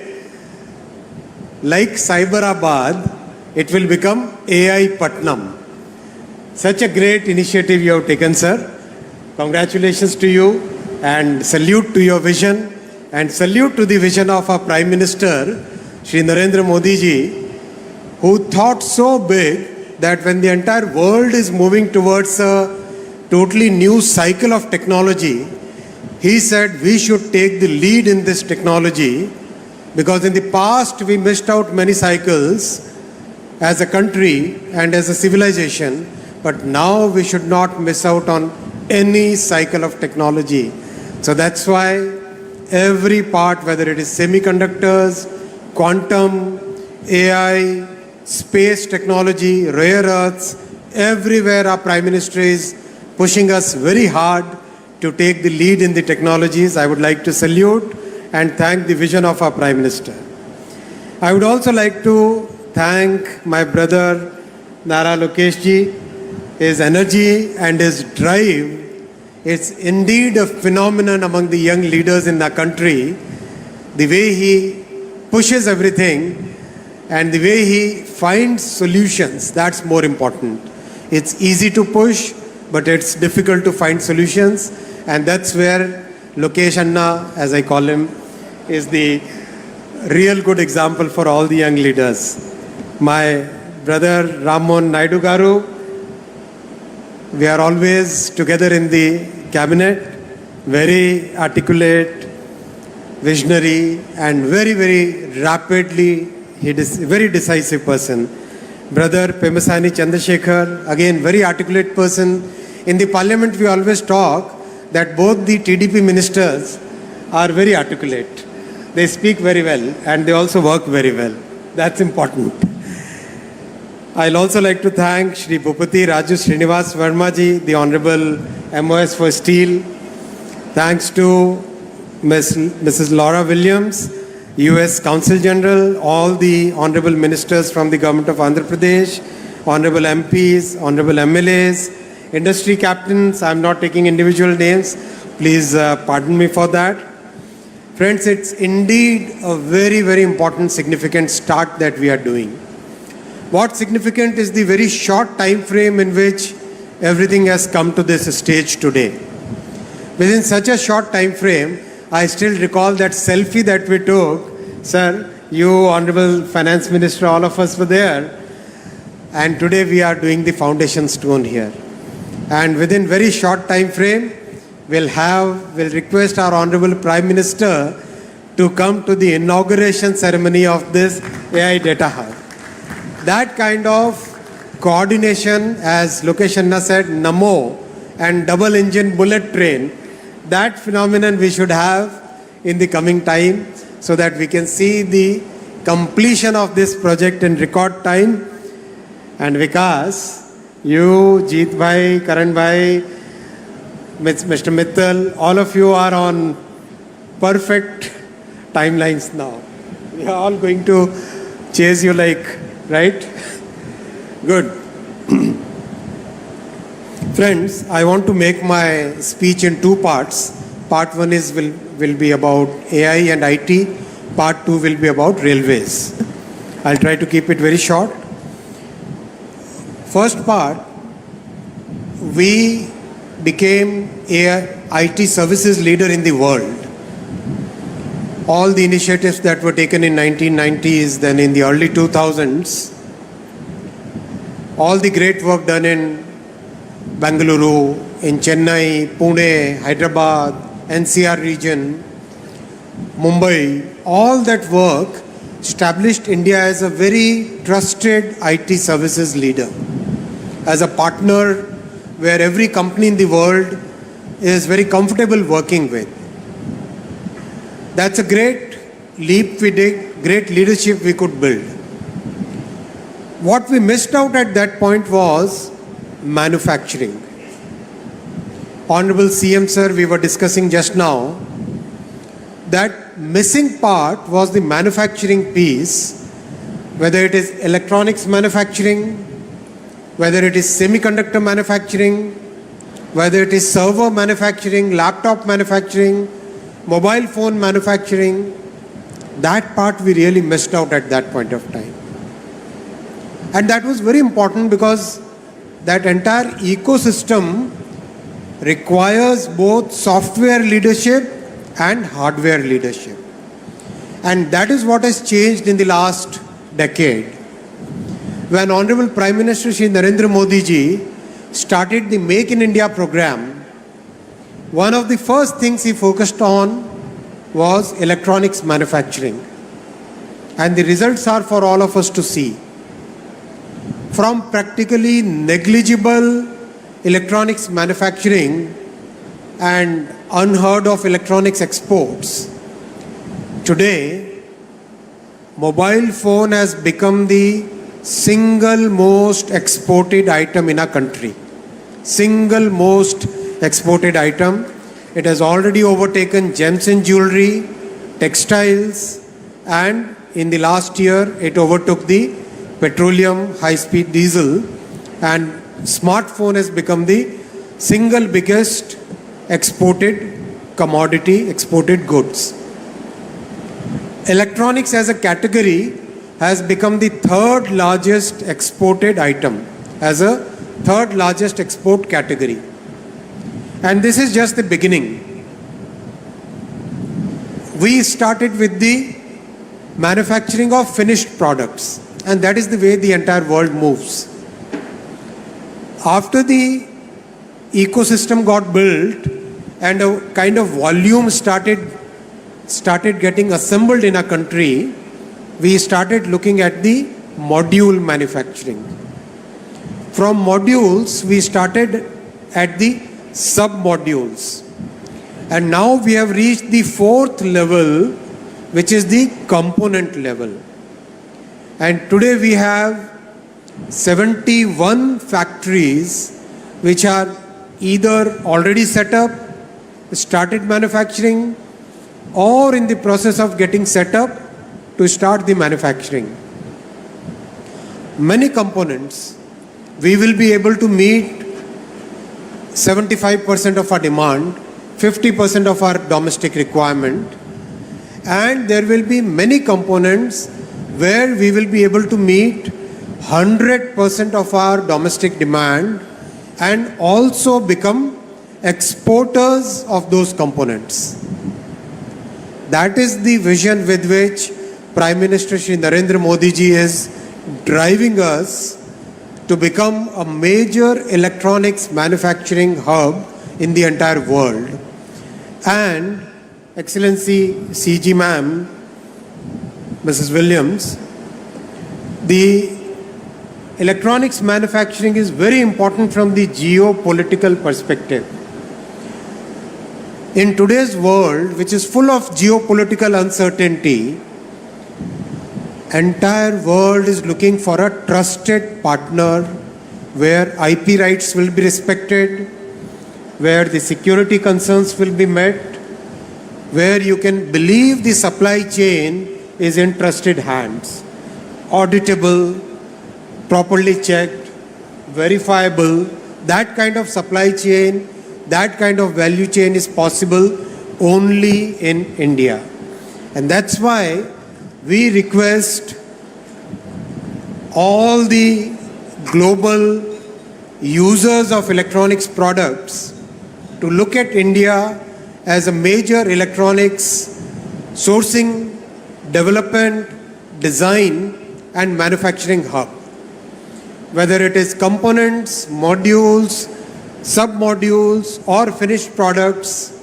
Like Cyberabad, it will become AI Patnam. Such a great initiative you have taken, sir. Congratulations to you and salute to your vision and salute to the vision of our Prime Minister, Shri Narendra Modi ji, who thought so big that when the entire world is moving towards a totally new cycle of technology, he said we should take the lead in this technology, because in the past we missed out many cycles as a country and as a civilization, but now we should not miss out on any cycle of technology. So that's why every part, whether it is semiconductors, quantum, AI, space technology, rare earths, everywhere our Prime Minister is pushing us very hard to take the lead in the technologies. I would like to salute and thank the vision of our Prime Minister. I would also like to thank my brother Nara Lokesh ji. His energy and his drive is indeed a phenomenon among the young leaders in the country. The way he pushes everything and the way he finds solutions, that's more important. It's easy to push, but it's difficult to find solutions, and that's where Lokesh Anna, as I call him, is the real good example for all the young leaders. My brother Rammohan Naidu Garu, we are always together in the cabinet, very articulate, visionary, and very, very rapidly, he is a very decisive person. Brother Pemasani Chandrasekhar, again, very articulate person. In the parliament, we always talk that both the TDP ministers are very articulate. They speak very well and they also work very well. That's important. I'll also like to thank Shri Bhupati Raju Srinivas Verma ji, the Honorable MOS for Steel. Thanks to Mrs. Laura Williams, US Consul General, all the Honorable Ministers from the Government of Andhra Pradesh, Honorable MPs, Honorable MLAs, Industry Captains. I'm not taking individual names. Please pardon me for that. Friends, it's indeed a very, very important, significant start that we are doing. What's significant is the very short time frame in which everything has come to this stage today. Within such a short time frame, I still recall that selfie that we took. Sir, you, Honorable Finance Minister, all of us were there. And today we are doing the foundation stone here. And within very short time frame, we'll request our Honorable Prime Minister to come to the inauguration ceremony of this AI Data Hub. That kind of coordination, as Lokesh Anna said, Namo and double engine bullet train, that phenomenon we should have in the coming time so that we can see the completion of this project in record time. And Vikas, you, Jeet Bhai, Karan Bhai, Mr. Mittal, all of you are on perfect timelines now. We are all going to chase you like, right? Good. Friends, I want to make my speech in two parts. Part one will be about AI and IT. Part two will be about railways. I'll try to keep it very short. First part, we became IT services leader in the world. All the initiatives that were taken in 1990s, then in the early 2000s, all the great work done in Bengaluru, in Chennai, Pune, Hyderabad, NCR region, Mumbai, all that work established India as a very trusted IT services leader, as a partner where every company in the world is very comfortable working with. That's a great leap we did, great leadership we could build. What we missed out at that point was manufacturing. Honorable CM sir, we were discussing just now, that missing part was the manufacturing piece, whether it is electronics manufacturing, whether it is semiconductor manufacturing, whether it is server manufacturing, laptop manufacturing, mobile phone manufacturing. That part we really missed out at that point of time. And that was very important because that entire ecosystem requires both software leadership and hardware leadership. And that is what has changed in the last decade. When Honorable Prime Minister Shri Narendra Modi ji started the Make in India program, one of the first things he focused on was electronics manufacturing. And the results are for all of us to see. From practically negligible electronics manufacturing and unheard of electronics exports, today, mobile phone has become the single most exported item in our country. Single most exported item. It has already overtaken gems and jewelry, textiles, and in the last year, it overtook the petroleum, high-speed diesel, and smartphone has become the single biggest exported commodity, exported goods. Electronics as a category has become the third largest exported item, as a third largest export category. And this is just the beginning. We started with the manufacturing of finished products, and that is the way the entire world moves. After the ecosystem got built and a kind of volume started getting assembled in our country, we started looking at the module manufacturing. From modules, we started at the sub-modules. And now we have reached the fourth level, which is the component level. And today we have 71 factories which are either already set up, started manufacturing, or in the process of getting set up to start the manufacturing. Many components, we will be able to meet 75% of our demand, 50% of our domestic requirement, and there will be many components where we will be able to meet 100% of our domestic demand and also become exporters of those components. That is the vision with which Prime Minister Shri Narendra Modi ji is driving us to become a major electronics manufacturing hub in the entire world. And Excellency CG Ma'am, Mrs. Williams, the electronics manufacturing is very important from the geopolitical perspective. In today's world, which is full of geopolitical uncertainty, entire world is looking for a trusted partner where IP rights will be respected, where the security concerns will be met, where you can believe the supply chain is in trusted hands, auditable, properly checked, verifiable. That kind of supply chain, that kind of value chain is possible only in India. And that's why we request all the global users of electronics products to look at India as a major electronics sourcing, development, design, and manufacturing hub. Whether it is components, modules, sub-modules, or finished products,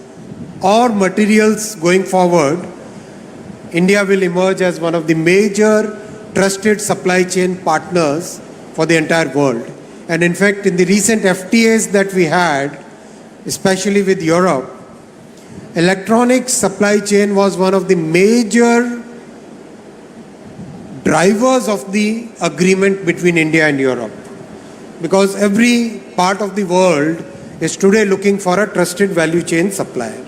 or materials going forward, India will emerge as one of the major trusted supply chain partners for the entire world. And in fact, in the recent FTAs that we had, especially with Europe, electronics supply chain was one of the major drivers of the agreement between India and Europe. Because every part of the world is today looking for a trusted value chain supplier.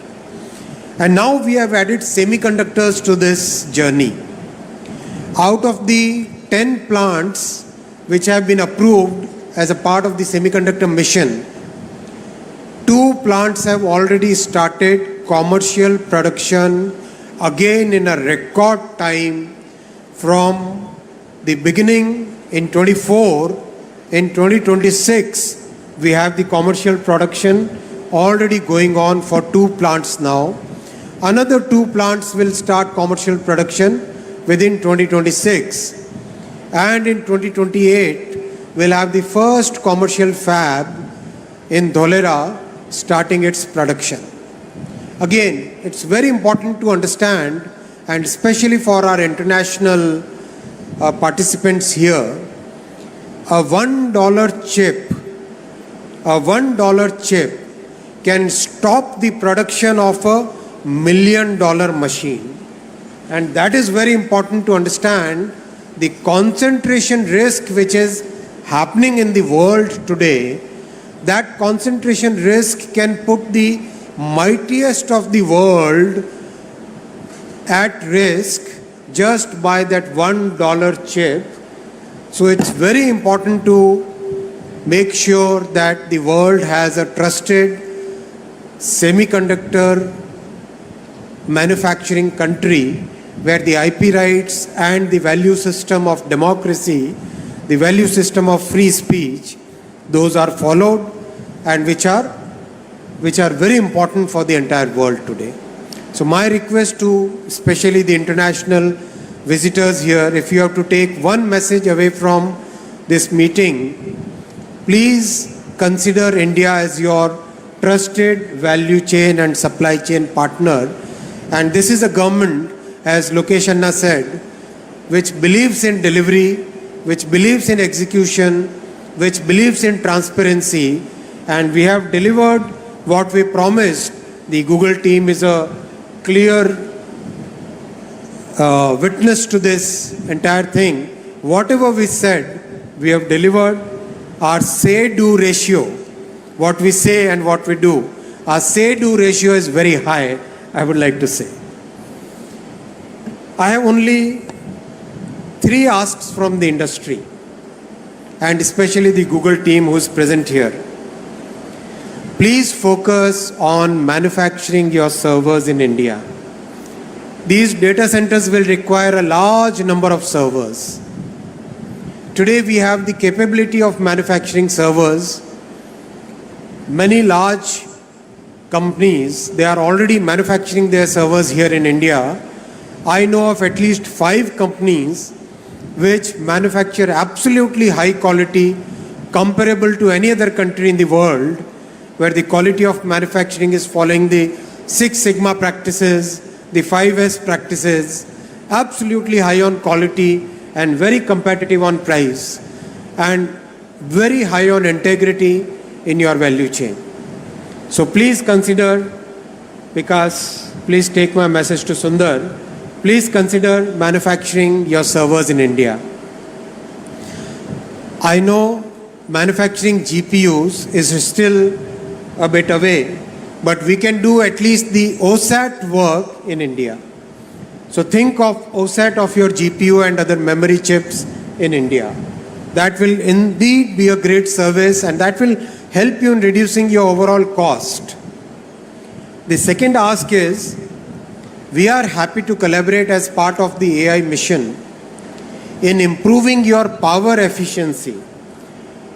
And now we have added semiconductors to this journey. Out of the 10 plants which have been approved as a part of the semiconductor mission, 2 plants have already started commercial production again in a record time from the beginning in 24. In 2026, we have the commercial production already going on for 2 plants now. Another 2 plants will start commercial production within 2026. And in 2028, we'll have the first commercial fab in Dholera starting its production. Again, it's very important to understand, and especially for our international participants here, a $1 chip can stop the production of a $1 million machine. And that is very important to understand the concentration risk which is happening in the world today. That concentration risk can put the mightiest of the world at risk just by that $1 chip. So it's very important to make sure that the world has a trusted semiconductor manufacturing country where the IP rights and the value system of democracy, the value system of free speech, those are followed, and which are very important for the entire world today. So my request to especially the international visitors here, if you have to take one message away from this meeting, please consider India as your trusted value chain and supply chain partner. And this is a government, as Lokesh Anna said, which believes in delivery, which believes in execution, which believes in transparency, and we have delivered what we promised. The Google team is a clear witness to this entire thing. Whatever we said, we have delivered. Our say-do ratio, what we say and what we do, our say-do ratio is very high, I would like to say. I have only 3 asks from the industry, and especially the Google team who is present here. Please focus on manufacturing your servers in India. These data centers will require a large number of servers. Today we have the capability of manufacturing servers. Many large companies, they are already manufacturing their servers here in India. I know of at least 5 companies which manufacture absolutely high quality, comparable to any other country in the world, where the quality of manufacturing is following the 6 Sigma practices, the 5S practices, absolutely high on quality and very competitive on price, and very high on integrity in your value chain. So please consider, because please take my message to Sundar, please consider manufacturing your servers in India. I know manufacturing GPUs is still a bit away, but we can do at least the OSAT work in India. So think of OSAT of your GPU and other memory chips in India. That will indeed be a great service, and that will help you in reducing your overall cost. The second ask is, we are happy to collaborate as part of the AI mission in improving your power efficiency.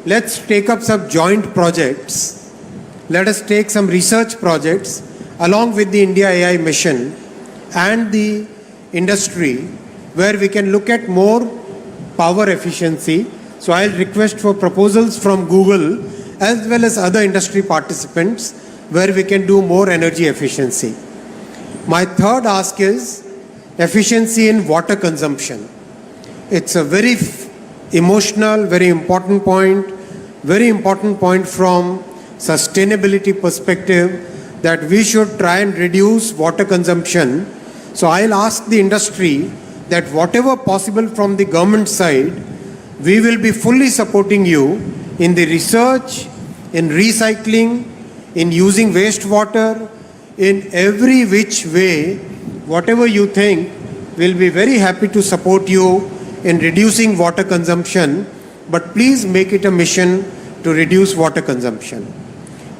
Let's take up some joint projects. Let us take some research projects along with the India AI mission and the industry, where we can look at more power efficiency. So I'll request for proposals from Google as well as other industry participants where we can do more energy efficiency. My third ask is efficiency in water consumption. It's a very emotional, very important point from sustainability perspective, that we should try and reduce water consumption. So I'll ask the industry that whatever possible from the government side, we will be fully supporting you in the research, in recycling, in using wastewater, in every which way, whatever you think, we'll be very happy to support you in reducing water consumption, but please make it a mission to reduce water consumption.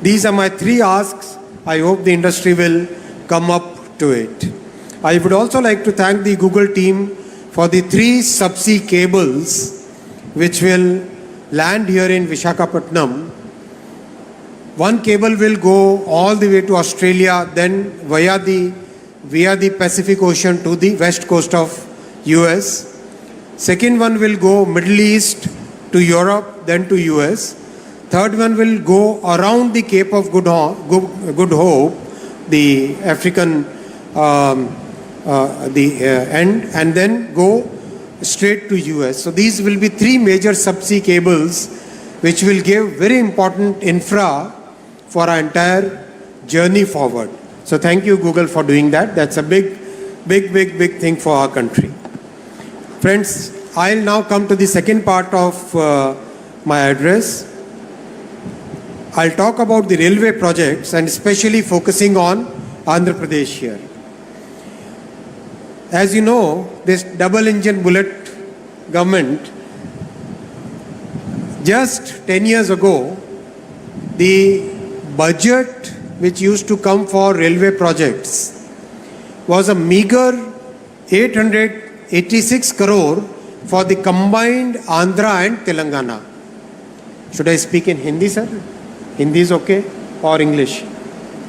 These are my 3 asks. I hope the industry will come up to it. I would also like to thank the Google team for the 3 subsea cables which will land here in Visakhapatnam. one cable will go all the way to Australia, then via the Pacific Ocean to the west coast of US. Second one will go Middle East to Europe, then to US. Third one will go around the Cape of Good Hope, the African end, and then go straight to US. So these will be three major subsea cables which will give very important infra for our entire journey forward. So thank you, Google, for doing that. That's a big thing for our country. Friends, I'll now come to the second part of my address. I'll talk about the railway projects and especially focusing on Andhra Pradesh here. As you know, this double-engine bullet government, just 10 years ago, the budget which used to come for railway projects was a meager 886 crore for the combined Andhra and Telangana. Should I speak in Hindi, sir? Hindi is okay? Or English?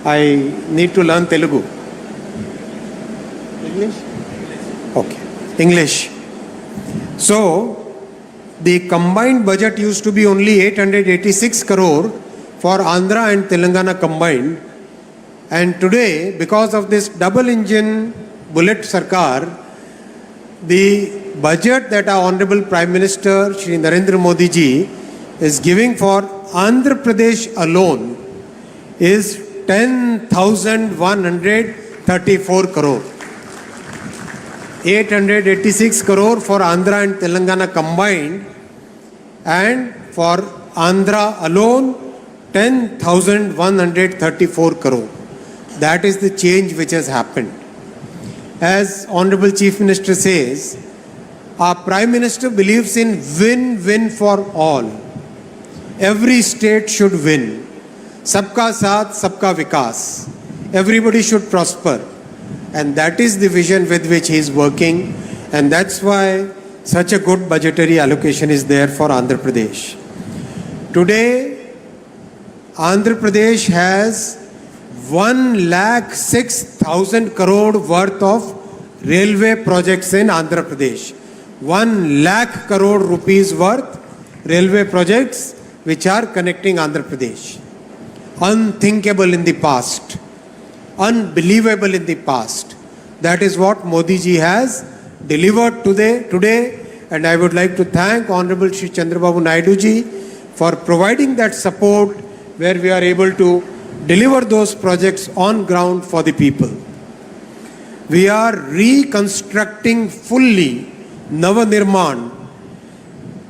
I need to learn Telugu. English? Okay. English. So, the combined budget used to be only 886 crore for Andhra and Telangana combined. And today, because of this double-engine bullet sarkar, the budget that our Honorable Prime Minister Shri Narendra Modi ji is giving for Andhra Pradesh alone is 10,134 crore. 886 crore for Andhra and Telangana combined, and for Andhra alone 10,134 crore. That is the change which has happened. As Honorable Chief Minister says, our Prime Minister believes in win-win for all. Every state should win. Sabka saath, sabka vikas. Everybody should prosper. And that is the vision with which he is working. And that's why such a good budgetary allocation is there for Andhra Pradesh. Today, Andhra Pradesh has 1,06,000 crore worth of railway projects in Andhra Pradesh. 1 lakh crore rupees worth railway projects which are connecting Andhra Pradesh. Unthinkable in the past. Unbelievable in the past. That is what Modi ji has delivered today, and I would like to thank Honorable Shri Chandrababu Naidu ji for providing that support where we are able to deliver those projects on ground for the people. We are reconstructing fully Navanirman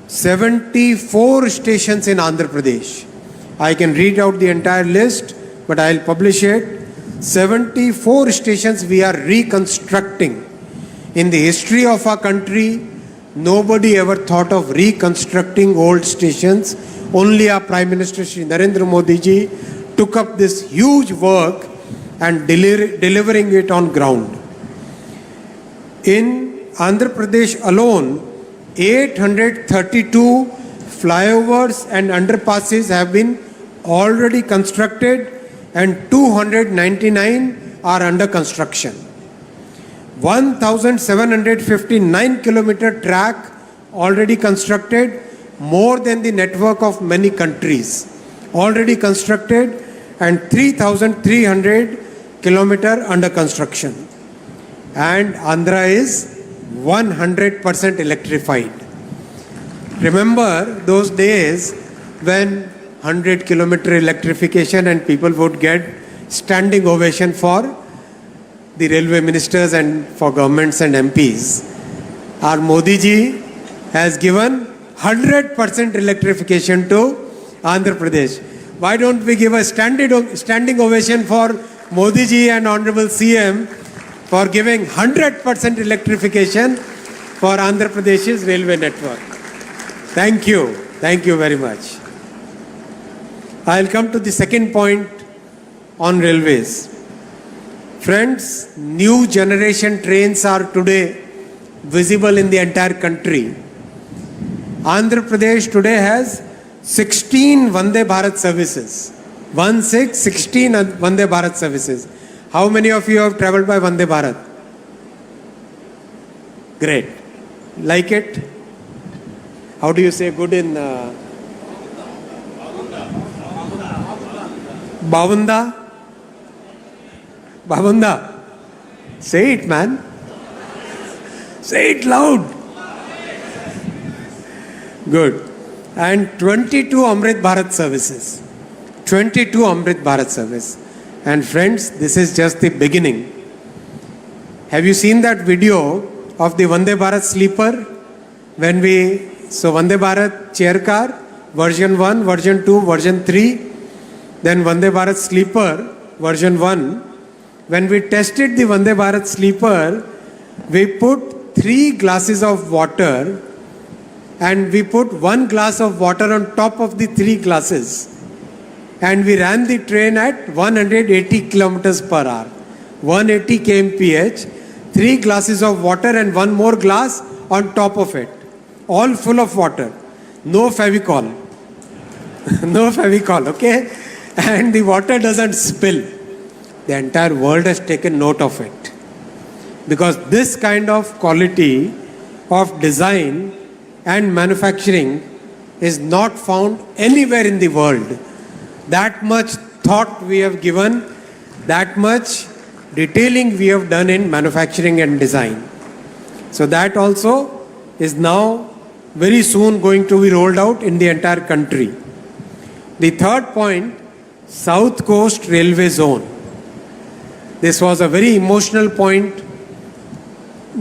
74 stations in Andhra Pradesh. I can read out the entire list, but I'll publish it. 74 stations we are reconstructing. In the history of our country, nobody ever thought of reconstructing old stations. Only our Prime Minister Shri Narendra Modi ji took up this huge work and delivering it on ground. In Andhra Pradesh alone, 832 flyovers and underpasses have been already constructed and 299 are under construction. 1,759 kilometer track already constructed, more than the network of many countries already constructed, and 3,300 kilometer under construction. And Andhra is 100% electrified. Remember those days when 100 kilometer electrification and people would get standing ovation for the railway ministers and for governments and MPs. Our Modi ji has given 100% electrification to Andhra Pradesh. Why don't we give a standing ovation for Modi ji and Honorable CM for giving 100% electrification for Andhra Pradesh's railway network. Thank you. Thank you very much. I'll come to the second point on railways. Friends, new generation trains are today visible in the entire country. Andhra Pradesh today has 16 Vande Bharat services. 16 Vande Bharat services. How many of you have traveled by Vande Bharat? Great. Like it? How do you say good in Bavunda? Bavunda. Say it, man. Say it loud. Good. And 22 Amrit Bharat services. 22 Amrit Bharat service. And friends, this is just the beginning. Have you seen that video of the Vande Bharat sleeper? So Vande Bharat chair car, version 1, version 2, version 3. Then Vande Bharat sleeper, version 1. When we tested the Vande Bharat sleeper, we put 3 glasses of water and we put 1 glass of water on top of the 3 glasses. And we ran the train at 180 kilometers per hour. 180 kmph, 3 glasses of water and 1 more glass on top of it. All full of water. No Fevicol. No Fevicol, okay? And the water doesn't spill. The entire world has taken note of it. Because this kind of quality of design and manufacturing is not found anywhere in the world. That much thought we have given, that much detailing we have done in manufacturing and design. So that also is now very soon going to be rolled out in the entire country. The third point, South Coast Railway Zone. This was a very emotional point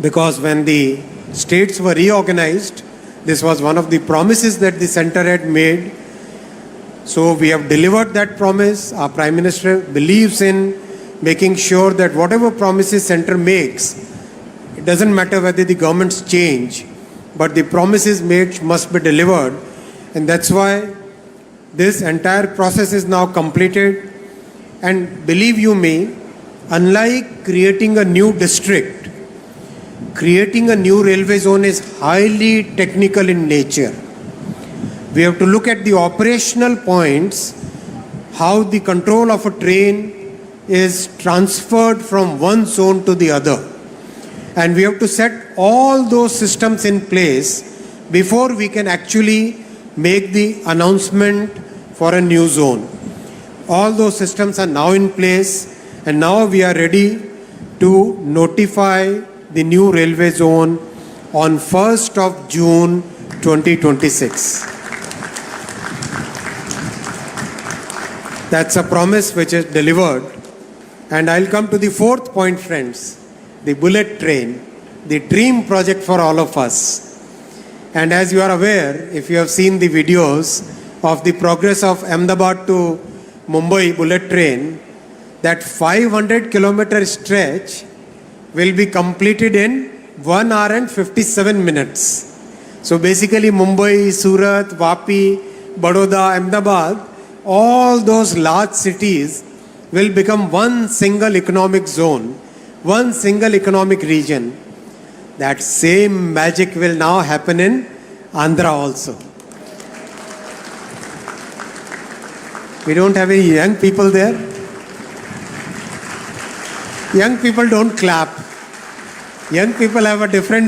because when the states were reorganized, this was one of the promises that the center had made. So we have delivered that promise. Our Prime Minister believes in making sure that whatever promises center makes, it doesn't matter whether the governments change, but the promises made must be delivered. And that's why this entire process is now completed. And believe you me, unlike creating a new district, creating a new railway zone is highly technical in nature. We have to look at the operational points, how the control of a train is transferred from one zone to the other. And we have to set all those systems in place before we can actually make the announcement for a new zone. All those systems are now in place, and now we are ready to notify the new railway zone on 1st of June 2026. That's a promise which is delivered. And I'll come to the fourth point, friends, the bullet train, the dream project for all of us. And as you are aware, if you have seen the videos of the progress of Ahmedabad to Mumbai bullet train, that 500-kilometer stretch will be completed in 1 hour and 57 minutes. So basically Mumbai, Surat, Vapi, Baroda, Ahmedabad, all those large cities will become one single economic zone, one single economic region. That same magic will now happen in Andhra also. We don't have any young people there. Young people don't clap. Young people have a different